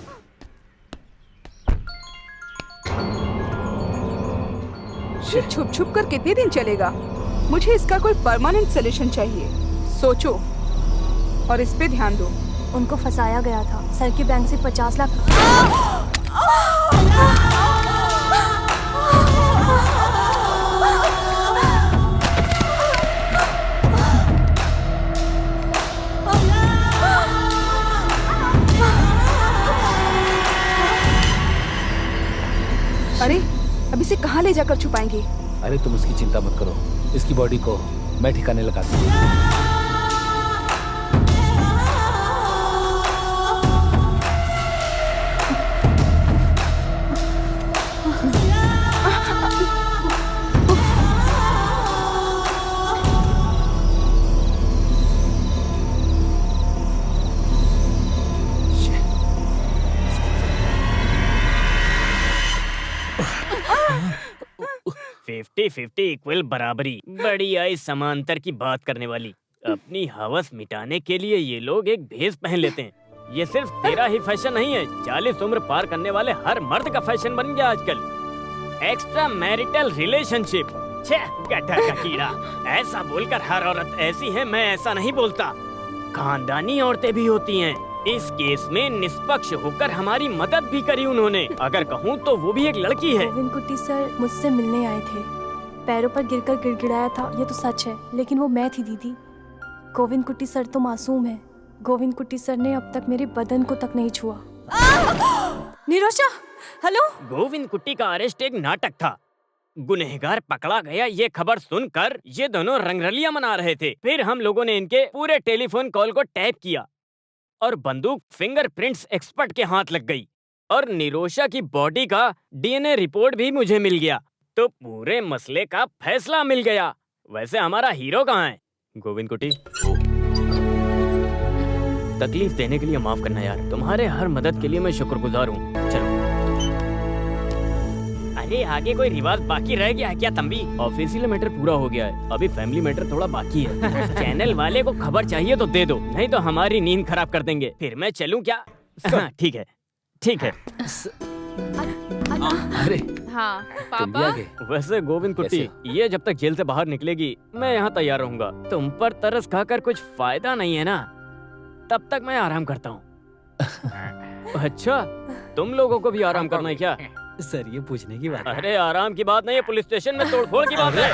ये छुप छुप कर कितने दिन चलेगा? मुझे इसका कोई परमानेंट सोल्यूशन चाहिए। सोचो और इस पे ध्यान दो। उनको फंसाया गया था। सर के बैंक से 50 लाख। अरे, अब इसे कहाँ ले जाकर छुपाएंगे? अरे तुम उसकी चिंता मत करो, इसकी बॉडी को मैं ठिकाने लगा दूंगा। फिफ्टी इक्वल बराबरी। बड़ी आई समांतर की बात करने वाली। अपनी हवस मिटाने के लिए ये लोग एक भेष पहन लेते हैं। ये सिर्फ तेरा ही फैशन नहीं है, 40 उम्र पार करने वाले हर मर्द का फैशन बन गया आजकल। Extra marital relationship. छह, गटर का कीड़ा। ऐसा बोलकर हर औरत ऐसी है, मैं ऐसा नहीं बोलता। खानदानी औरतें भी होती हैं। इस केस में निष्पक्ष होकर हमारी मदद भी करी उन्होंने। अगर कहूँ तो वो भी एक लड़की है। गोविंद कुट्टी सर मुझसे मिलने आए थे। पैरों पर गिरकर गिड़गिड़ाया था, ये तो सच है, लेकिन वो मैं थी दीदी। गोविंद कुट्टी सर तो मासूम है। गोविंद कुट्टी सर ने अब तक मेरे बदन को तक नहीं छुआ। निरोशा, हेलो। गोविंद कुट्टी का अरेस्ट एक नाटक था। गुनहगार पकड़ा गया ये खबर सुनकर ये दोनों रंगरलियां मना रहे थे। फिर हम लोगों ने इनके पूरे टेलीफोन कॉल को टैप किया और बंदूक फिंगरप्रिंट्स एक्सपर्ट के हाथ लग गई और निरोशा की बॉडी का डीएनए रिपोर्ट भी मुझे मिल गया। तो पूरे मसले का फैसला मिल गया। वैसे हमारा हीरो कहाँ है? गोविंद कुटी, तकलीफ देने के लिए माफ करना यार। तुम्हारे हर मदद के लिए मैं शुक्रगुजार हूँ। चलो। अरे आगे कोई रिवाज बाकी रह गया है क्या तंबी? ऑफिशियल मैटर पूरा हो गया है, अभी फैमिली मैटर थोड़ा बाकी है। चैनल वाले को खबर चाहिए तो दे दो, नहीं तो हमारी नींद खराब कर देंगे। फिर मैं चलूं क्या? हाँ, ठीक है, ठीक है। अरे हाँ तुम भी आ पापा। गए। वैसे गोविंद कुट्टी, ये जब तक जेल से बाहर निकलेगी मैं यहाँ तैयार रहूंगा। तुम पर तरस खाकर कुछ फायदा नहीं है ना, तब तक मैं आराम करता हूँ। अच्छा, तुम लोगों को भी आराम करना है क्या? सर ये पूछने की बात है। अरे आराम की बात नहीं है, पुलिस स्टेशन में तोड़फोड़ की बात है।